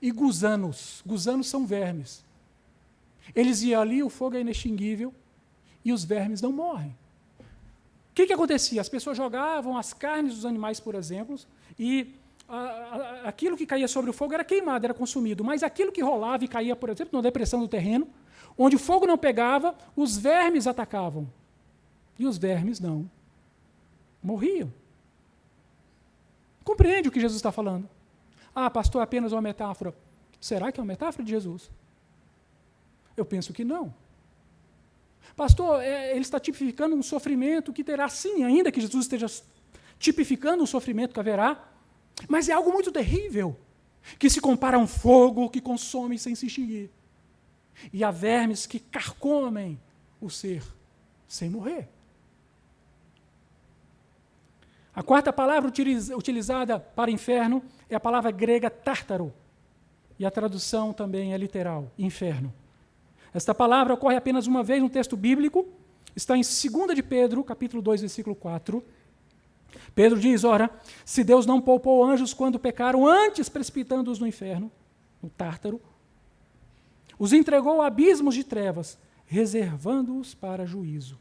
e gusanos. Gusanos são vermes. Eles iam ali, o fogo é inextinguível, e os vermes não morrem. O que acontecia? As pessoas jogavam as carnes dos animais, por exemplo, e aquilo que caía sobre o fogo era queimado, era consumido, mas aquilo que rolava e caía, por exemplo, na depressão do terreno, onde o fogo não pegava, os vermes atacavam. E os vermes não morriam. Compreende o que Jesus está falando? Ah, pastor, é apenas uma metáfora. Será que é uma metáfora de Jesus? Eu penso que não. Pastor, ele está tipificando um sofrimento que terá sim, ainda que Jesus esteja tipificando um sofrimento que haverá, mas é algo muito terrível, que se compara a um fogo que consome sem se extinguir, e a vermes que carcomem o ser sem morrer. A quarta palavra utilizada para inferno é a palavra grega tártaro, e a tradução também é literal, inferno. Esta palavra ocorre apenas uma vez no texto bíblico, está em 2 de Pedro, capítulo 2, versículo 4. Pedro diz, ora, se Deus não poupou anjos quando pecaram, antes precipitando-os no inferno, no tártaro, os entregou a abismos de trevas, reservando-os para juízo.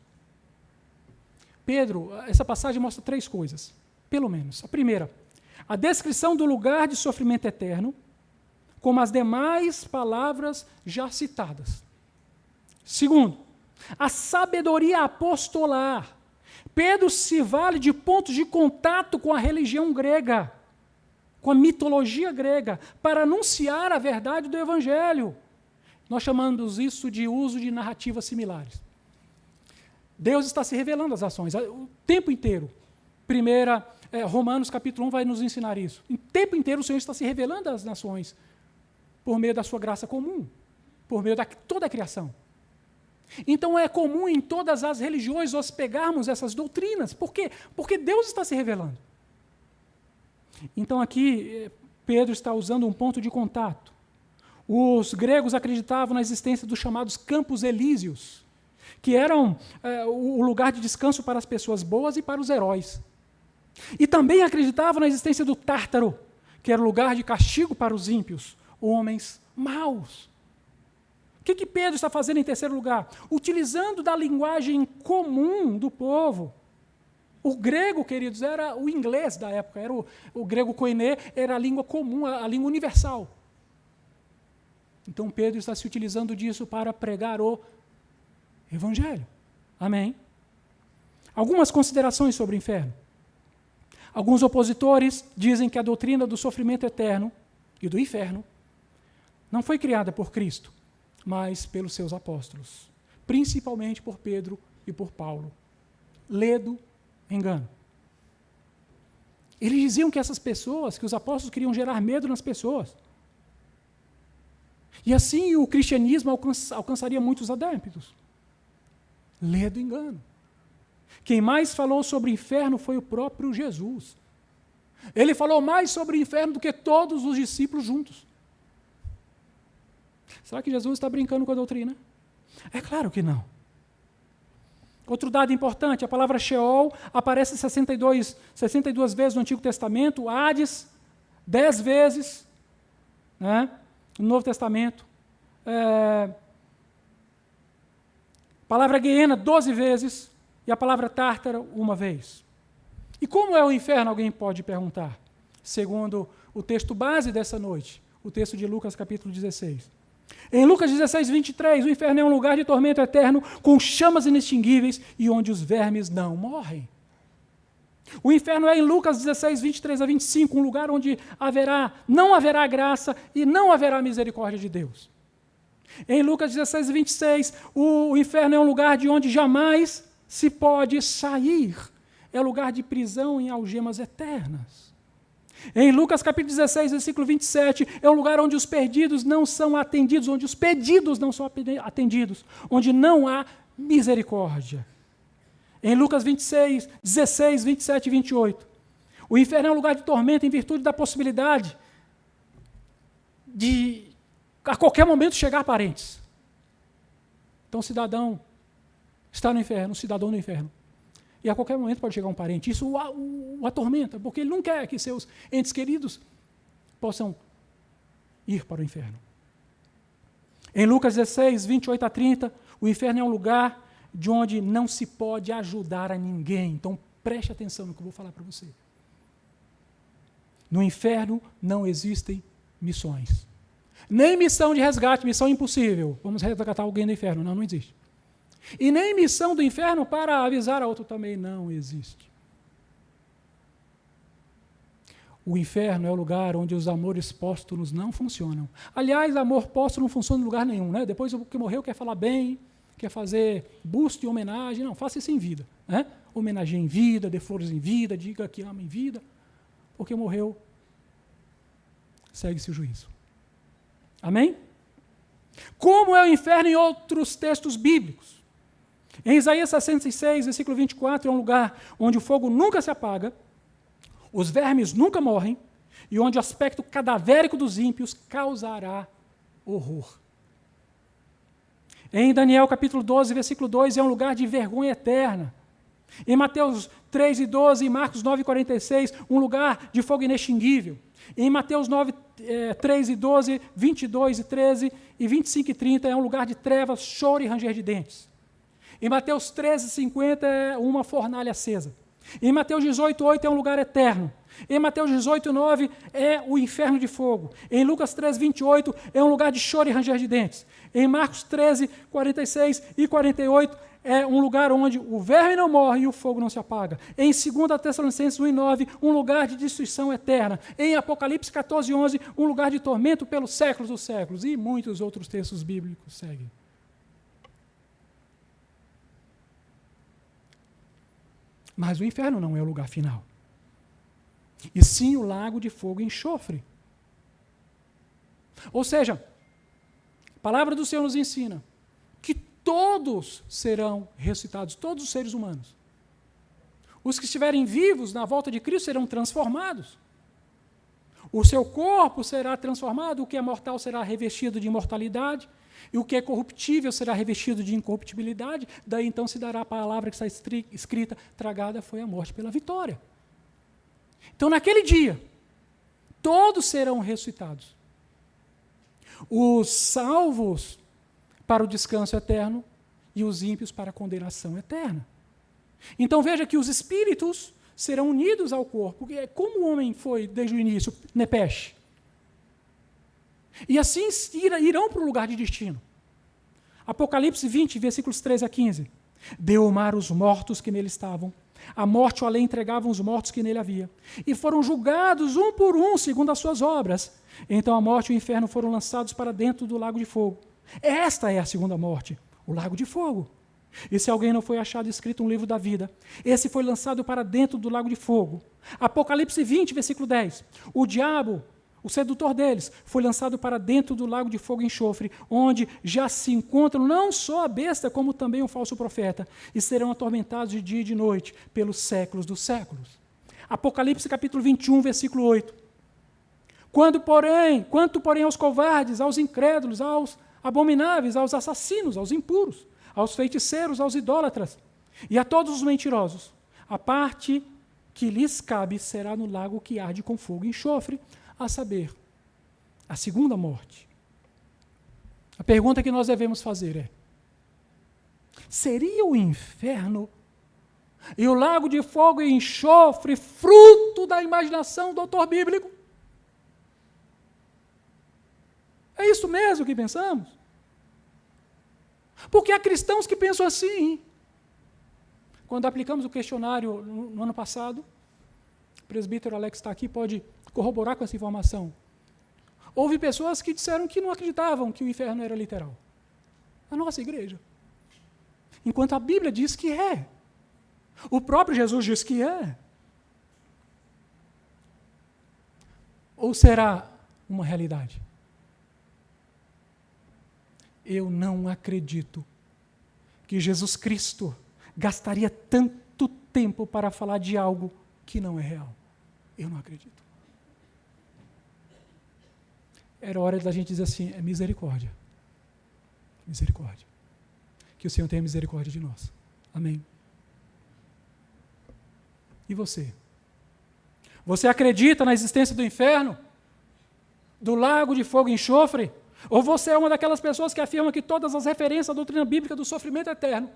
Pedro, essa passagem mostra três coisas, pelo menos. A primeira, a descrição do lugar de sofrimento eterno, como as demais palavras já citadas. Segundo, a sabedoria apostolar. Pedro se vale de pontos de contato com a religião grega, com a mitologia grega, para anunciar a verdade do Evangelho. Nós chamamos isso de uso de narrativas similares. Deus está se revelando às ações, o tempo inteiro. Romanos capítulo 1 vai nos ensinar isso. O tempo inteiro o Senhor está se revelando às nações, por meio da sua graça comum, por meio de toda a criação. Então é comum em todas as religiões nós pegarmos essas doutrinas. Por quê? Porque Deus está se revelando. Então aqui Pedro está usando um ponto de contato. Os gregos acreditavam na existência dos chamados campos elíseos, que eram o lugar de descanso para as pessoas boas e para os heróis. E também acreditavam na existência do Tártaro, que era o lugar de castigo para os ímpios, homens maus. O que Pedro está fazendo em terceiro lugar? Utilizando da linguagem comum do povo. O grego, queridos, era o inglês da época, era o grego koiné, era a língua comum, a língua universal. Então Pedro está se utilizando disso para pregar o Evangelho. Amém? Algumas considerações sobre o inferno. Alguns opositores dizem que a doutrina do sofrimento eterno e do inferno não foi criada por Cristo, mas pelos seus apóstolos, principalmente por Pedro e por Paulo. Ledo engano. Eles diziam que essas pessoas, que os apóstolos queriam gerar medo nas pessoas. E assim o cristianismo alcançaria muitos adeptos. Ledo engano. Quem mais falou sobre o inferno foi o próprio Jesus. Ele falou mais sobre o inferno do que todos os discípulos juntos. Será que Jesus está brincando com a doutrina? É claro que não. Outro dado importante, a palavra Sheol aparece 62 vezes no Antigo Testamento, Hades 10 vezes, né, no Novo Testamento. A palavra Guiena 12 vezes e a palavra Tártaro uma vez. E como é o inferno, alguém pode perguntar, segundo o texto base dessa noite, o texto de Lucas capítulo 16. Em Lucas 16, 23, o inferno é um lugar de tormento eterno, com chamas inextinguíveis e onde os vermes não morrem. O inferno é, em Lucas 16, 23 a 25, um lugar onde não haverá graça e não haverá misericórdia de Deus. Em Lucas 16, 26, o inferno é um lugar de onde jamais se pode sair. É lugar de prisão em algemas eternas. Em Lucas capítulo 16, versículo 27, é um lugar onde os perdidos não são atendidos, onde os pedidos não são atendidos, onde não há misericórdia. em Lucas 26, 16, 27 e 28. O inferno é um lugar de tormento em virtude da possibilidade de, a qualquer momento, chegar parentes. Então, o cidadão está no inferno, o cidadão no inferno. E a qualquer momento pode chegar um parente. Isso o atormenta, porque ele não quer que seus entes queridos possam ir para o inferno. Em Lucas 16, 28 a 30, o inferno é um lugar de onde não se pode ajudar a ninguém. Então, preste atenção no que eu vou falar para você. No inferno não existem missões. Nem missão de resgate, missão impossível. Vamos resgatar alguém do inferno. Não existe. E nem missão do inferno para avisar a outro também não existe. O inferno é o lugar onde os amores póstumos não funcionam. Aliás, amor póstumo não funciona em lugar nenhum, né? Depois que morreu quer falar bem, quer fazer busto e homenagem. Não, faça isso em vida. Né? Homenageie em vida, dê flores em vida, diga que ama em vida. Porque morreu, segue-se o juízo. Amém? Como é o inferno em outros textos bíblicos? Em Isaías 66, versículo 24, é um lugar onde o fogo nunca se apaga, os vermes nunca morrem, e onde o aspecto cadavérico dos ímpios causará horror. Em Daniel capítulo 12, versículo 2, é um lugar de vergonha eterna. Em Mateus 3 e 12 e Marcos 9 e 46, um lugar de fogo inextinguível. Em Mateus 9, 3 e 12, 22 e 13 e 25 e 30, é um lugar de trevas, choro e ranger de dentes. Em Mateus 13, 50 é uma fornalha acesa. Em Mateus 18, 8 é um lugar eterno. Em Mateus 18, 9 é o inferno de fogo. Em Lucas 13, 28 é um lugar de choro e ranger de dentes. Em Marcos 13, 46 e 48 é um lugar onde o verme não morre e o fogo não se apaga. Em 2 Tessalonicenses 1 e 9, um lugar de destruição eterna. Em Apocalipse 14, 11, um lugar de tormento pelos séculos dos séculos. E muitos outros textos bíblicos seguem. Mas o inferno não é o lugar final. E sim o lago de fogo e enxofre. Ou seja, a palavra do Senhor nos ensina que todos serão ressuscitados, todos os seres humanos. Os que estiverem vivos na volta de Cristo serão transformados. O seu corpo será transformado, o que é mortal será revestido de imortalidade, e o que é corruptível será revestido de incorruptibilidade. Daí então se dará a palavra que está escrita: tragada foi a morte pela vitória. Então naquele dia, todos serão ressuscitados. Os salvos para o descanso eterno e os ímpios para a condenação eterna. Então veja que os espíritos serão unidos ao corpo, como o homem foi desde o início, Nepesh. E assim irão para o lugar de destino. Apocalipse 20, versículos 13 a 15. Deu o mar os mortos que nele estavam, a morte e o além entregavam os mortos que nele havia, e foram julgados um por um, segundo as suas obras. Então a morte e o inferno foram lançados para dentro do lago de fogo. Esta é a segunda morte, o lago de fogo. E se alguém não foi achado escrito no livro da vida, esse foi lançado para dentro do lago de fogo. Apocalipse 20, versículo 10. O diabo, o sedutor deles, foi lançado para dentro do lago de fogo e enxofre, onde já se encontram não só a besta, como também o falso profeta, e serão atormentados de dia e de noite, pelos séculos dos séculos. Apocalipse capítulo 21, versículo 8. Quanto, porém, aos covardes, aos incrédulos, aos abomináveis, aos assassinos, aos impuros, aos feiticeiros, aos idólatras, e a todos os mentirosos, a parte que lhes cabe será no lago que arde com fogo e enxofre, a saber, a segunda morte. A pergunta que nós devemos fazer é: seria o inferno e o lago de fogo e enxofre fruto da imaginação do autor bíblico? É isso mesmo que pensamos? Porque há cristãos que pensam assim. Quando aplicamos o questionário no ano passado, o presbítero Alex está aqui, pode corroborar com essa informação. Houve pessoas que disseram que não acreditavam que o inferno era literal. A nossa igreja. Enquanto a Bíblia diz que é. O próprio Jesus diz que é. Ou será uma realidade? Eu não acredito que Jesus Cristo gastaria tanto tempo para falar de algo que não é real? Eu não acredito. Era hora da gente dizer assim, é misericórdia. Misericórdia. Que o Senhor tenha misericórdia de nós. Amém. E você? Você acredita na existência do inferno? Do lago de fogo e enxofre? Ou você é uma daquelas pessoas que afirma que todas as referências à doutrina bíblica do sofrimento eterno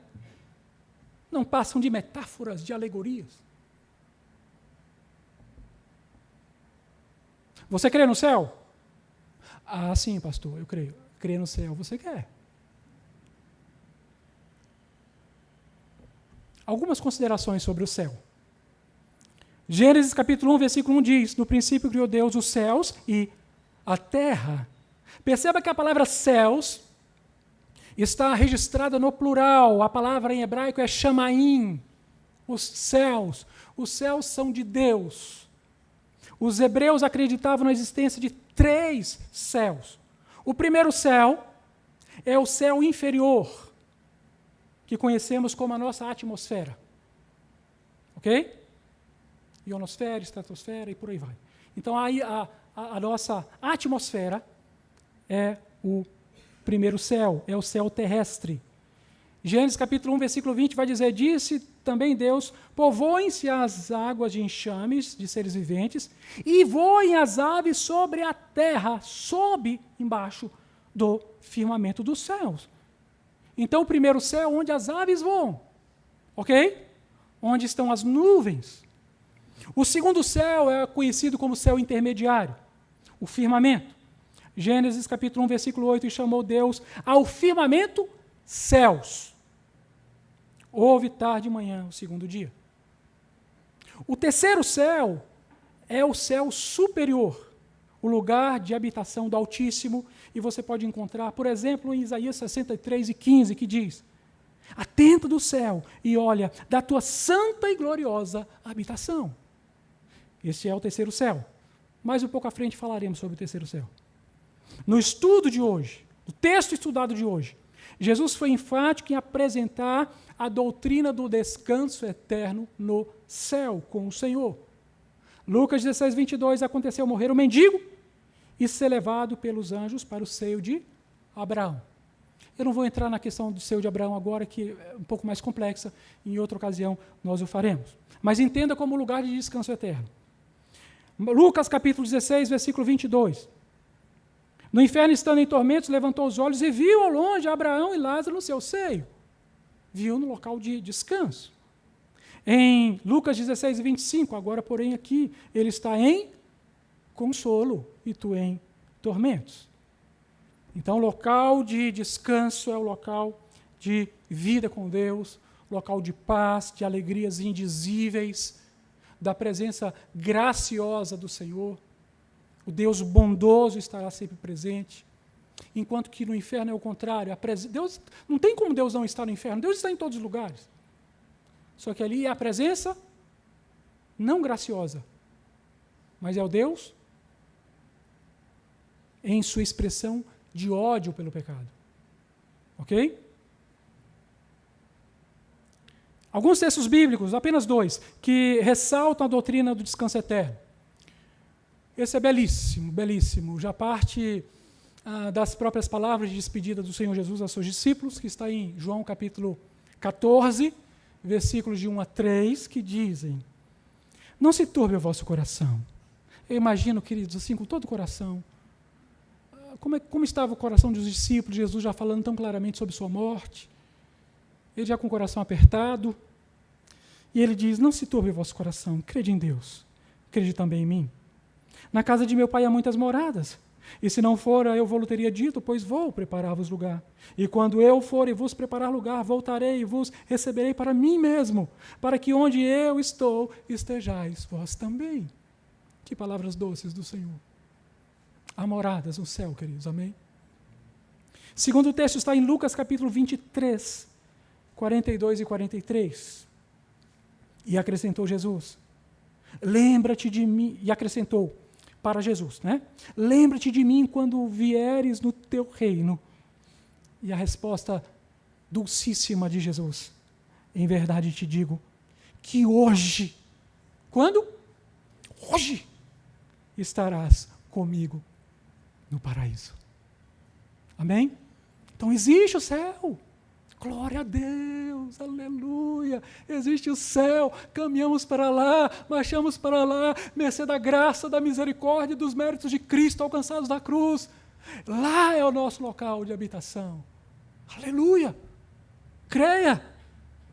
não passam de metáforas, de alegorias? Você crê no céu? Ah, sim, pastor, eu creio. Crê no céu, você quer. Algumas considerações sobre o céu. Gênesis capítulo 1, versículo 1 diz, no princípio criou Deus os céus e a terra. Perceba que a palavra céus está registrada no plural. A palavra em hebraico é shamaim. Os céus. Os céus são de Deus. Os hebreus acreditavam na existência de 3 céus. O primeiro céu é o céu inferior, que conhecemos como a nossa atmosfera. Ok? Ionosfera, estratosfera e por aí vai. Então, aí a nossa atmosfera é o primeiro céu, é o céu terrestre. Gênesis capítulo 1, versículo 20 vai dizer, disse também Deus, povoem-se as águas de enxames de seres viventes e voem as aves sobre a terra, sob, embaixo do firmamento dos céus. Então, o primeiro céu onde as aves voam, ok? Onde estão as nuvens. O segundo céu é conhecido como céu intermediário, o firmamento. Gênesis capítulo 1, versículo 8, e chamou Deus ao firmamento céus. Houve tarde e manhã, o segundo dia. O terceiro céu é o céu superior, o lugar de habitação do Altíssimo, e você pode encontrar, por exemplo, em Isaías 63 e 15, que diz, atenta do céu e olha da tua santa e gloriosa habitação. Esse é o terceiro céu. Mais um pouco à frente falaremos sobre o terceiro céu. No estudo de hoje, no texto estudado de hoje, Jesus foi enfático em apresentar a doutrina do descanso eterno no céu com o Senhor. Lucas 16, 22, aconteceu morrer o mendigo e ser levado pelos anjos para o seio de Abraão. Eu não vou entrar na questão do seio de Abraão agora, que é um pouco mais complexa, em outra ocasião nós o faremos. Mas entenda como lugar de descanso eterno. Lucas capítulo 16, versículo 22. No inferno, estando em tormentos, levantou os olhos e viu ao longe Abraão e Lázaro no seu seio. Viu no local de descanso. Em Lucas 16, 25, agora, porém, aqui, ele está em consolo e tu em tormentos. Então, o local de descanso é o local de vida com Deus, local de paz, de alegrias indizíveis, da presença graciosa do Senhor. O Deus bondoso estará sempre presente. Enquanto que no inferno é o contrário. Deus, não tem como Deus não estar no inferno. Deus está em todos os lugares. Só que ali é a presença não graciosa, mas é o Deus em sua expressão de ódio pelo pecado. Ok? Alguns textos bíblicos, apenas 2, que ressaltam a doutrina do descanso eterno. Esse é belíssimo, belíssimo. Já parte das próprias palavras de despedida do Senhor Jesus aos seus discípulos, que está em João capítulo 14, versículos de 1 a 3, que dizem, não se turbe o vosso coração. Eu imagino, queridos, assim, com todo o coração, como estava o coração dos discípulos, Jesus já falando tão claramente sobre sua morte, ele já com o coração apertado, e ele diz, não se turbe o vosso coração, crede em Deus, crede também em mim. Na casa de meu pai há muitas moradas, e se não fora, eu vou-lhe teria dito, pois vou preparar-vos lugar. E quando eu for e vos preparar lugar, voltarei e vos receberei para mim mesmo, para que onde eu estou, estejais vós também. Que palavras doces do Senhor. Há moradas no céu, queridos, amém? Segundo o texto está em Lucas capítulo 23, 42 e 43. E acrescentou Jesus, lembra-te de mim, e acrescentou para Jesus, né? Lembra-te de mim quando vieres no teu reino. E a resposta dulcíssima de Jesus, Em verdade te digo que hoje, quando? Hoje estarás comigo no paraíso. Amém? Então existe o céu. Glória a Deus, aleluia. Existe o céu, caminhamos para lá, marchamos para lá, mercê da graça, da misericórdia e dos méritos de Cristo alcançados na cruz. Lá é o nosso local de habitação. Aleluia. Creia,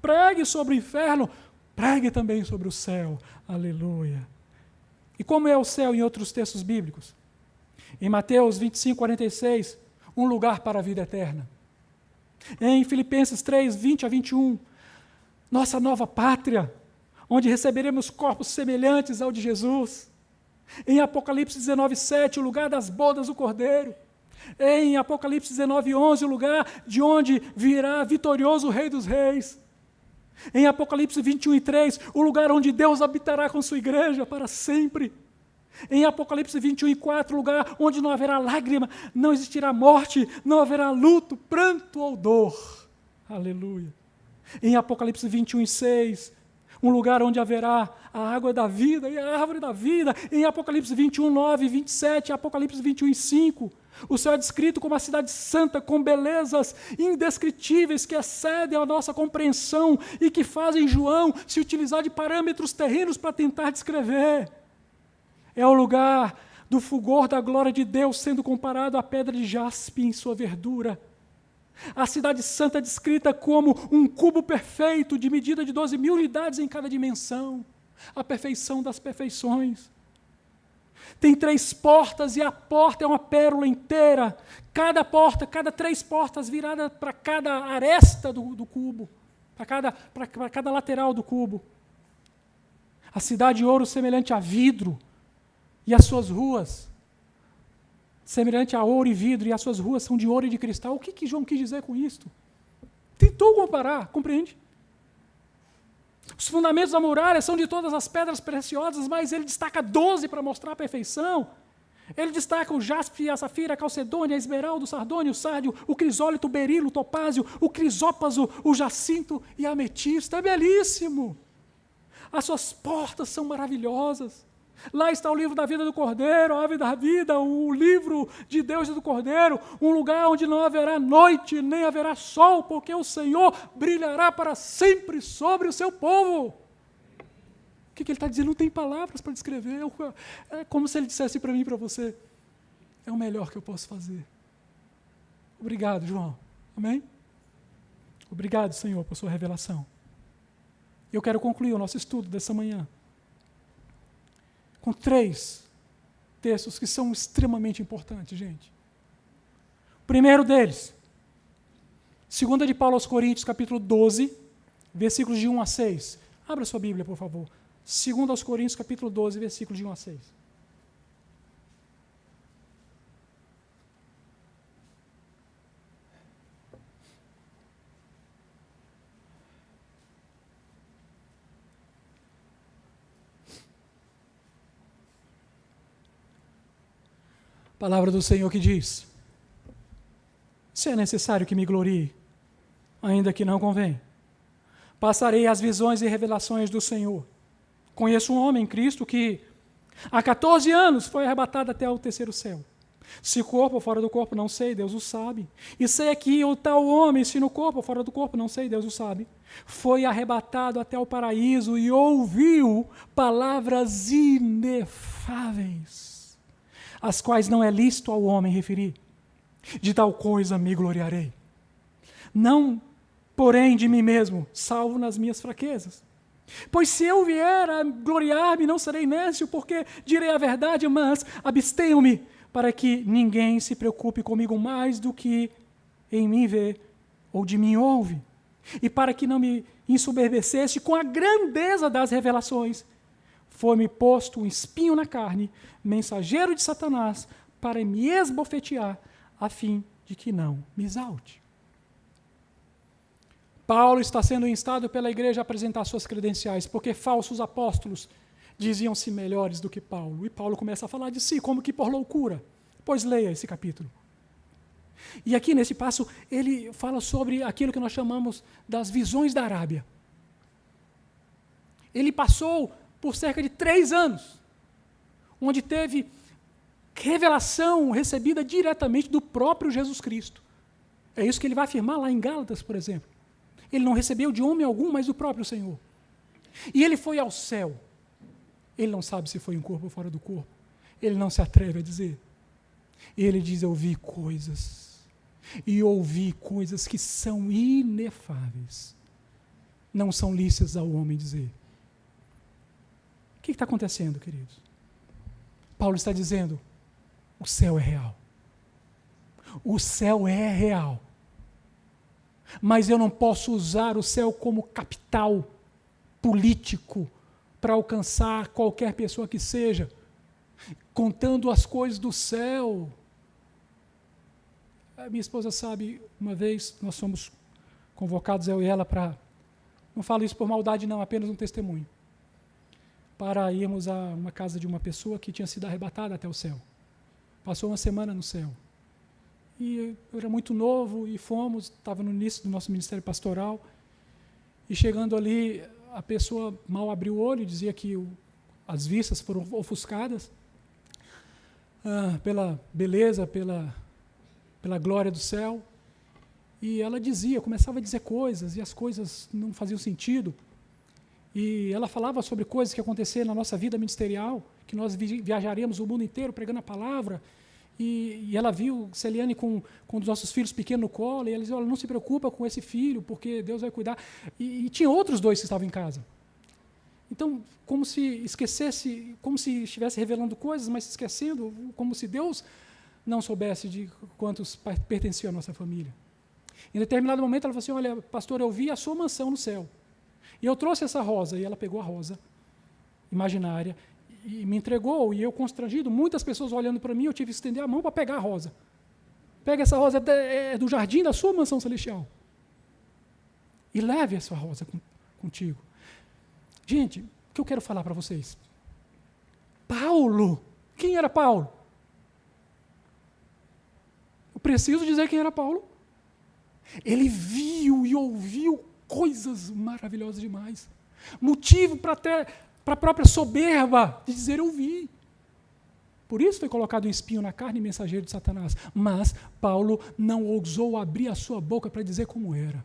pregue sobre o inferno, pregue também sobre o céu. Aleluia. E como é o céu em outros textos bíblicos? Em Mateus 25, 46, um lugar para a vida eterna. Em Filipenses 3, 20 a 21, nossa nova pátria, onde receberemos corpos semelhantes ao de Jesus. Em Apocalipse 19, 7, o lugar das bodas do Cordeiro. Em Apocalipse 19, 11, o lugar de onde virá vitorioso o Rei dos Reis. Em Apocalipse 21 e 3, o lugar onde Deus habitará com sua igreja para sempre. Em Apocalipse 21 e 4, o lugar onde não haverá lágrima, não existirá morte, não haverá luto, pranto ou dor. Aleluia. Em Apocalipse 21 e 6, um lugar onde haverá a água da vida e a árvore da vida. Em Apocalipse 21, 9 e 27, Apocalipse 21 e 5, o céu é descrito como uma cidade santa, com belezas indescritíveis que excedem a nossa compreensão e que fazem João se utilizar de parâmetros terrenos para tentar descrever. É o lugar do fulgor da glória de Deus sendo comparado à pedra de jaspe em sua verdura. A cidade santa é descrita como um cubo perfeito de medida de 12.000 unidades em cada dimensão. A perfeição das perfeições. Tem 3 portas e a porta é uma pérola inteira. Cada porta, cada 3 portas virada para cada aresta do cubo, para cada lateral do cubo. A cidade de ouro semelhante a vidro e as suas ruas, semelhante a ouro e vidro, e as suas ruas são de ouro e de cristal. O que João quis dizer com isto? Tentou comparar, compreende? Os fundamentos da muralha são de todas as pedras preciosas, mas ele destaca 12 para mostrar a perfeição. Ele destaca o jaspe, a safira, a calcedônia, a esmeralda, o sardônio, o sárdio, o crisólito, o berilo, o topázio, o crisópaso, o jacinto e a ametista. É belíssimo. As suas portas são maravilhosas. Lá está o livro da vida do Cordeiro, a ave da vida, o livro de Deus e do Cordeiro, um lugar onde não haverá noite, nem haverá sol, porque o Senhor brilhará para sempre sobre o seu povo. O que ele está dizendo? Não tem palavras para descrever. É como se ele dissesse para mim e para você: é o melhor que eu posso fazer. Obrigado, João. Amém? Obrigado, Senhor, por sua revelação. Eu quero concluir o nosso estudo dessa manhã com 3 textos que são extremamente importantes, gente. O primeiro deles, 2 de Paulo aos Coríntios, capítulo 12, versículos de 1 a 6. Abra sua Bíblia, por favor. 2 aos Coríntios, capítulo 12, versículos de 1 a 6. Palavra do Senhor que diz: se é necessário que me glorie, ainda que não convém, passarei as visões e revelações do Senhor. Conheço um homem em Cristo que há 14 anos foi arrebatado até o 3º céu. Se corpo ou fora do corpo, não sei, Deus o sabe. E sei que o tal homem, se no corpo ou fora do corpo, não sei, Deus o sabe, foi arrebatado até o paraíso e ouviu palavras inefáveis, as quais não é lícito ao homem referir. De tal coisa me gloriarei. Não, porém, de mim mesmo, salvo nas minhas fraquezas. Pois se eu vier a gloriar-me, não serei nécio, porque direi a verdade, mas abstenho-me, para que ninguém se preocupe comigo mais do que em mim vê ou de mim ouve. E para que não me ensoberbecesse com a grandeza das revelações, foi-me posto um espinho na carne, mensageiro de Satanás, para me esbofetear, a fim de que não me exalte. Paulo está sendo instado pela igreja a apresentar suas credenciais, porque falsos apóstolos diziam-se melhores do que Paulo. E Paulo começa a falar de si, como que por loucura. Pois leia esse capítulo. E aqui nesse passo, ele fala sobre aquilo que nós chamamos das visões da Arábia. Ele passou por cerca de 3 anos, onde teve revelação recebida diretamente do próprio Jesus Cristo. É isso que ele vai afirmar lá em Gálatas, por exemplo. Ele não recebeu de homem algum, mas do próprio Senhor. E ele foi ao céu. Ele não sabe se foi em corpo ou fora do corpo. Ele não se atreve a dizer. Ele diz, eu vi coisas. E ouvi coisas que são inefáveis. Não são lícitas ao homem dizer. O que está acontecendo, queridos? Paulo está dizendo, o céu é real. O céu é real. Mas eu não posso usar o céu como capital político para alcançar qualquer pessoa que seja, contando as coisas do céu. A minha esposa sabe, uma vez nós fomos convocados, eu e ela, para, não falo isso por maldade não, apenas um testemunho, para irmos a uma casa de uma pessoa que tinha sido arrebatada até o céu. Passou uma semana no céu. E eu era muito novo e fomos, estava no início do nosso ministério pastoral, e chegando ali, a pessoa mal abriu o olho e dizia que as vistas foram ofuscadas pela beleza, pela glória do céu. E ela dizia, começava a dizer coisas, e as coisas não faziam sentido. E ela falava sobre coisas que aconteceram na nossa vida ministerial, que nós viajaríamos o mundo inteiro pregando a palavra. E ela viu Celiane com um dos nossos filhos pequenos no colo, e ela dizia, olha, não se preocupa com esse filho, porque Deus vai cuidar. E tinha outros 2 que estavam em casa. Então, como se esquecesse, como se estivesse revelando coisas, mas esquecendo, como se Deus não soubesse de quantos pertenciam à nossa família. Em determinado momento, ela falou assim, olha, pastor, eu vi a sua mansão no céu. E eu trouxe essa rosa, e ela pegou a rosa imaginária, e me entregou, e eu constrangido, muitas pessoas olhando para mim, eu tive que estender a mão para pegar a rosa. Pega essa rosa, é do jardim da sua mansão celestial. E leve essa rosa contigo. Gente, o que eu quero falar para vocês? Paulo, quem era Paulo? Eu preciso dizer quem era Paulo. Ele viu e ouviu coisas maravilhosas demais. Motivo para a própria soberba de dizer eu vi. Por isso foi colocado um espinho na carne e mensageiro de Satanás. Mas Paulo não ousou abrir a sua boca para dizer como era.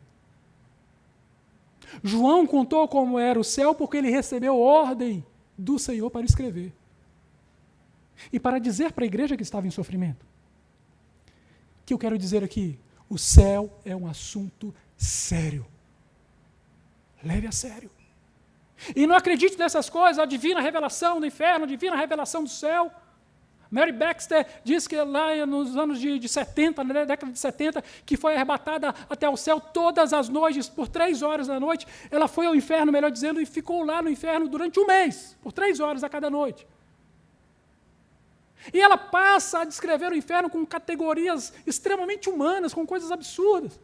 João contou como era o céu porque ele recebeu ordem do Senhor para escrever. E para dizer para a igreja que estava em sofrimento. O que eu quero dizer aqui? O céu é um assunto sério. Leve a sério. E não acredite nessas coisas, a divina revelação do inferno, a divina revelação do céu. Mary Baxter diz que lá nos anos de 70, na década de 70, que foi arrebatada até o céu todas as noites, por 3 horas da noite. Ela foi ao inferno, melhor dizendo, e ficou lá no inferno durante 1 mês, por 3 horas a cada noite. E ela passa a descrever o inferno com categorias extremamente humanas, com coisas absurdas.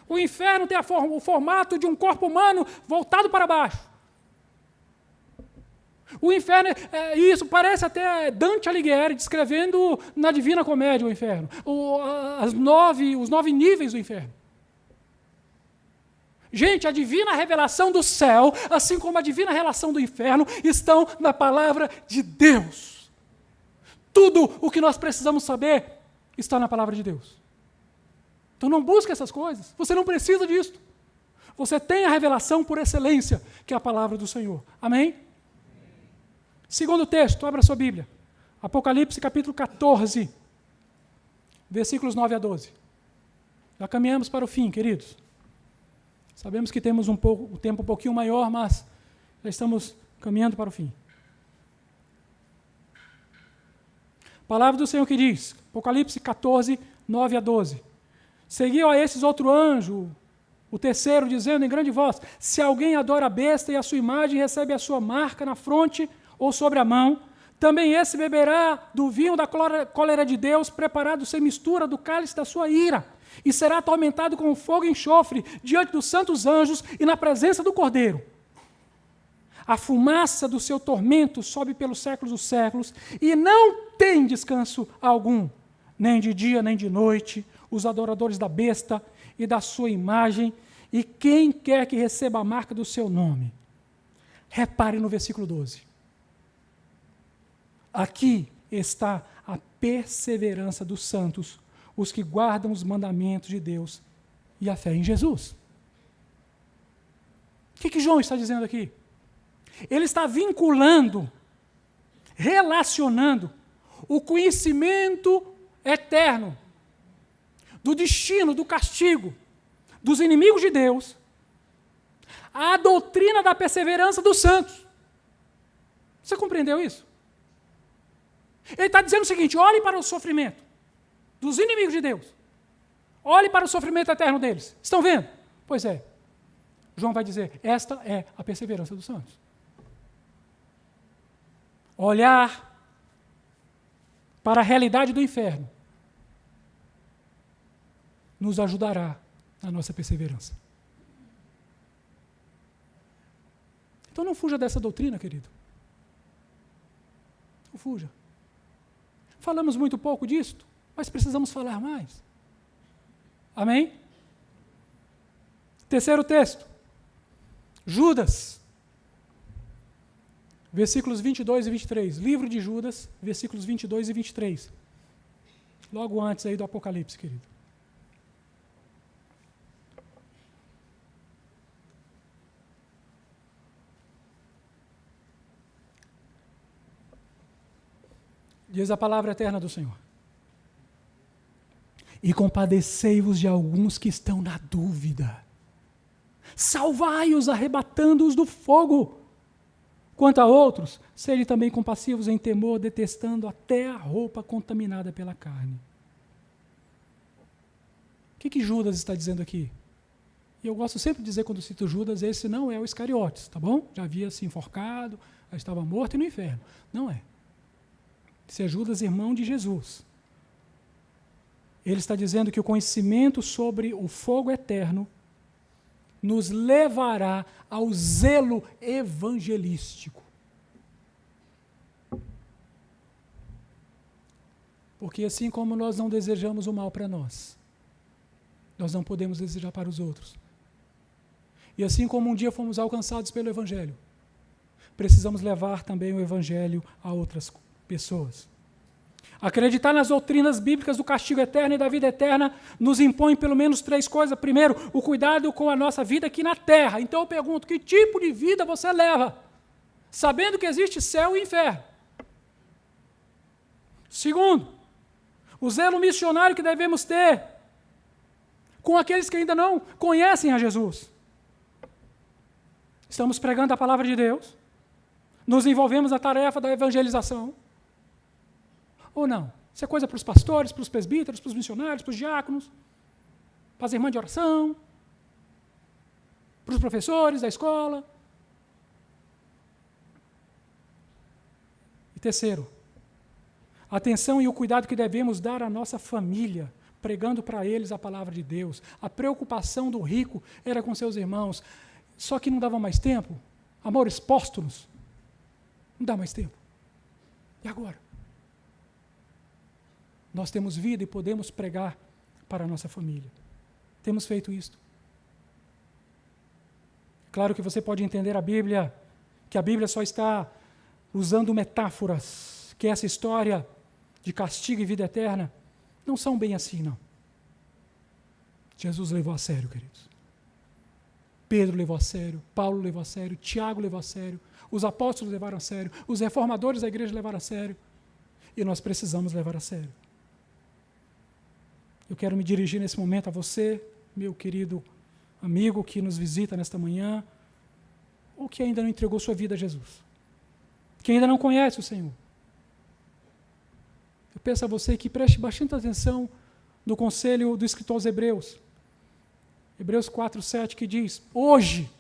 O inferno tem o formato de um corpo humano voltado para baixo. O inferno, isso parece até Dante Alighieri descrevendo na Divina Comédia o inferno. Os 9 níveis do inferno. Gente, a divina revelação do céu, assim como a divina revelação do inferno, estão na palavra de Deus. Tudo o que nós precisamos saber está na palavra de Deus. Então não busque essas coisas, você não precisa disso. Você tem a revelação por excelência, que é a palavra do Senhor. Amém? Segundo texto, abra sua Bíblia. Apocalipse capítulo 14, versículos 9 a 12. Já caminhamos para o fim, queridos. Sabemos que temos um tempo um pouquinho maior, mas já estamos caminhando para o fim. Palavra do Senhor que diz, Apocalipse 14, 9 a 12. Seguiu a esses outro anjo, o terceiro, dizendo em grande voz, se alguém adora a besta e a sua imagem recebe a sua marca na fronte ou sobre a mão, também esse beberá do vinho da cólera de Deus, preparado sem mistura do cálice da sua ira, e será atormentado com fogo e enxofre diante dos santos anjos e na presença do Cordeiro. A fumaça do seu tormento sobe pelos séculos dos séculos, e não tem descanso algum, nem de dia nem de noite, os adoradores da besta e da sua imagem, E quem quer que receba a marca do seu nome, repare no versículo 12. Aqui está a perseverança dos santos, os que guardam os mandamentos de Deus e a fé em Jesus. O que João está dizendo aqui? Ele está vinculando, relacionando o conhecimento eterno do destino, do castigo, dos inimigos de Deus, à doutrina da perseverança dos santos. Você compreendeu isso? Ele está dizendo o seguinte: olhe para o sofrimento dos inimigos de Deus. Olhe para o sofrimento eterno deles. Estão vendo? Pois é. João vai dizer, esta é a perseverança dos santos. Olhar para a realidade do inferno nos ajudará na nossa perseverança. Então não fuja dessa doutrina, querido. Não fuja. Falamos muito pouco disto, mas precisamos falar mais. Amém? Terceiro texto. Judas. Versículos 22 e 23. Livro de Judas, versículos 22 e 23. Logo antes aí do Apocalipse, querido. Diz a palavra eterna do Senhor. E compadecei-vos de alguns que estão na dúvida. Salvai-os, arrebatando-os do fogo. Quanto a outros, sede também compassivos em temor, detestando até a roupa contaminada pela carne. O que Judas está dizendo aqui? E eu gosto sempre de dizer, quando cito Judas, esse não é o Iscariotes, tá bom? Já havia se enforcado, já estava morto e no inferno. Não é. Esse é Judas, irmão de Jesus. Ele está dizendo que o conhecimento sobre o fogo eterno nos levará ao zelo evangelístico. Porque assim como nós não desejamos o mal para nós, nós não podemos desejar para os outros. E assim como um dia fomos alcançados pelo Evangelho, precisamos levar também o Evangelho a outras pessoas. Acreditar nas doutrinas bíblicas do castigo eterno e da vida eterna nos impõe pelo menos 3 coisas. Primeiro, o cuidado com a nossa vida aqui na terra. Então eu pergunto, que tipo de vida você leva? Sabendo que existe céu e inferno. Segundo, o zelo missionário que devemos ter com aqueles que ainda não conhecem a Jesus. Estamos pregando a palavra de Deus, nos envolvemos na tarefa da evangelização. Ou não? Isso é coisa para os pastores, para os presbíteros, para os missionários, para os diáconos, para as irmãs de oração, para os professores da escola. E terceiro, a atenção e o cuidado que devemos dar à nossa família, pregando para eles a palavra de Deus. A preocupação do rico era com seus irmãos, só que não dava mais tempo. Amores póstumos, não dá mais tempo. E agora? Nós temos vida e podemos pregar para a nossa família. Temos feito isto. Claro que você pode entender a Bíblia, que a Bíblia só está usando metáforas, que essa história de castigo e vida eterna não são bem assim, não. Jesus levou a sério, queridos. Pedro levou a sério, Paulo levou a sério, Tiago levou a sério, os apóstolos levaram a sério, os reformadores da igreja levaram a sério, e nós precisamos levar a sério. Eu quero me dirigir nesse momento a você, meu querido amigo que nos visita nesta manhã, ou que ainda não entregou sua vida a Jesus, que ainda não conhece o Senhor. Eu peço a você que preste bastante atenção no conselho do escritor aos Hebreus, Hebreus 4:7, que diz, hoje,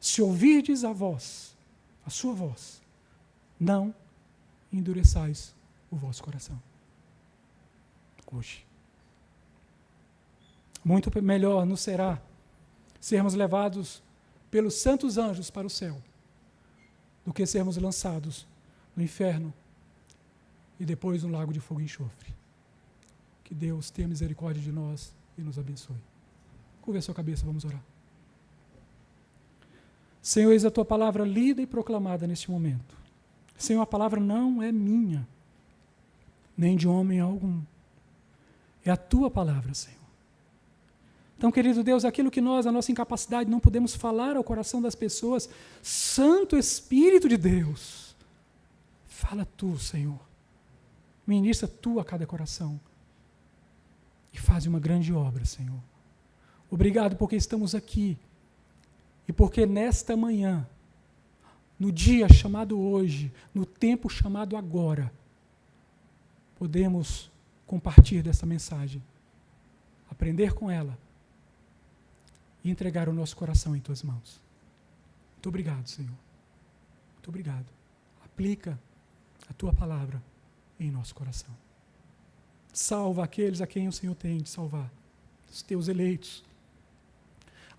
se ouvirdes a voz, a sua voz, não endureçais o vosso coração. Hoje. Muito melhor nos será sermos levados pelos santos anjos para o céu do que sermos lançados no inferno e depois no lago de fogo e enxofre. Que Deus tenha misericórdia de nós e nos abençoe. Curva a sua cabeça, vamos orar. Senhor, eis a tua palavra lida e proclamada neste momento. Senhor, a palavra não é minha, nem de homem algum. É a tua palavra, Senhor. Então, querido Deus, aquilo que nós, a nossa incapacidade, não podemos falar ao coração das pessoas, Santo Espírito de Deus, fala tu, Senhor. Ministra tu a cada coração. E faz uma grande obra, Senhor. Obrigado porque estamos aqui. E porque nesta manhã, no dia chamado hoje, no tempo chamado agora, podemos compartilhar dessa mensagem, aprender com ela e entregar o nosso coração em tuas mãos. Muito obrigado, Senhor. Muito obrigado. Aplica a tua palavra em nosso coração. Salva aqueles a quem o Senhor tem de salvar, os teus eleitos,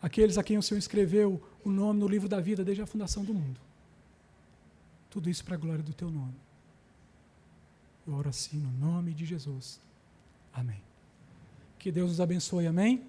aqueles a quem o Senhor escreveu o nome no livro da vida desde a fundação do mundo. Tudo isso para a glória do teu nome. Eu oro assim no nome de Jesus. Amém. Que Deus nos abençoe. Amém.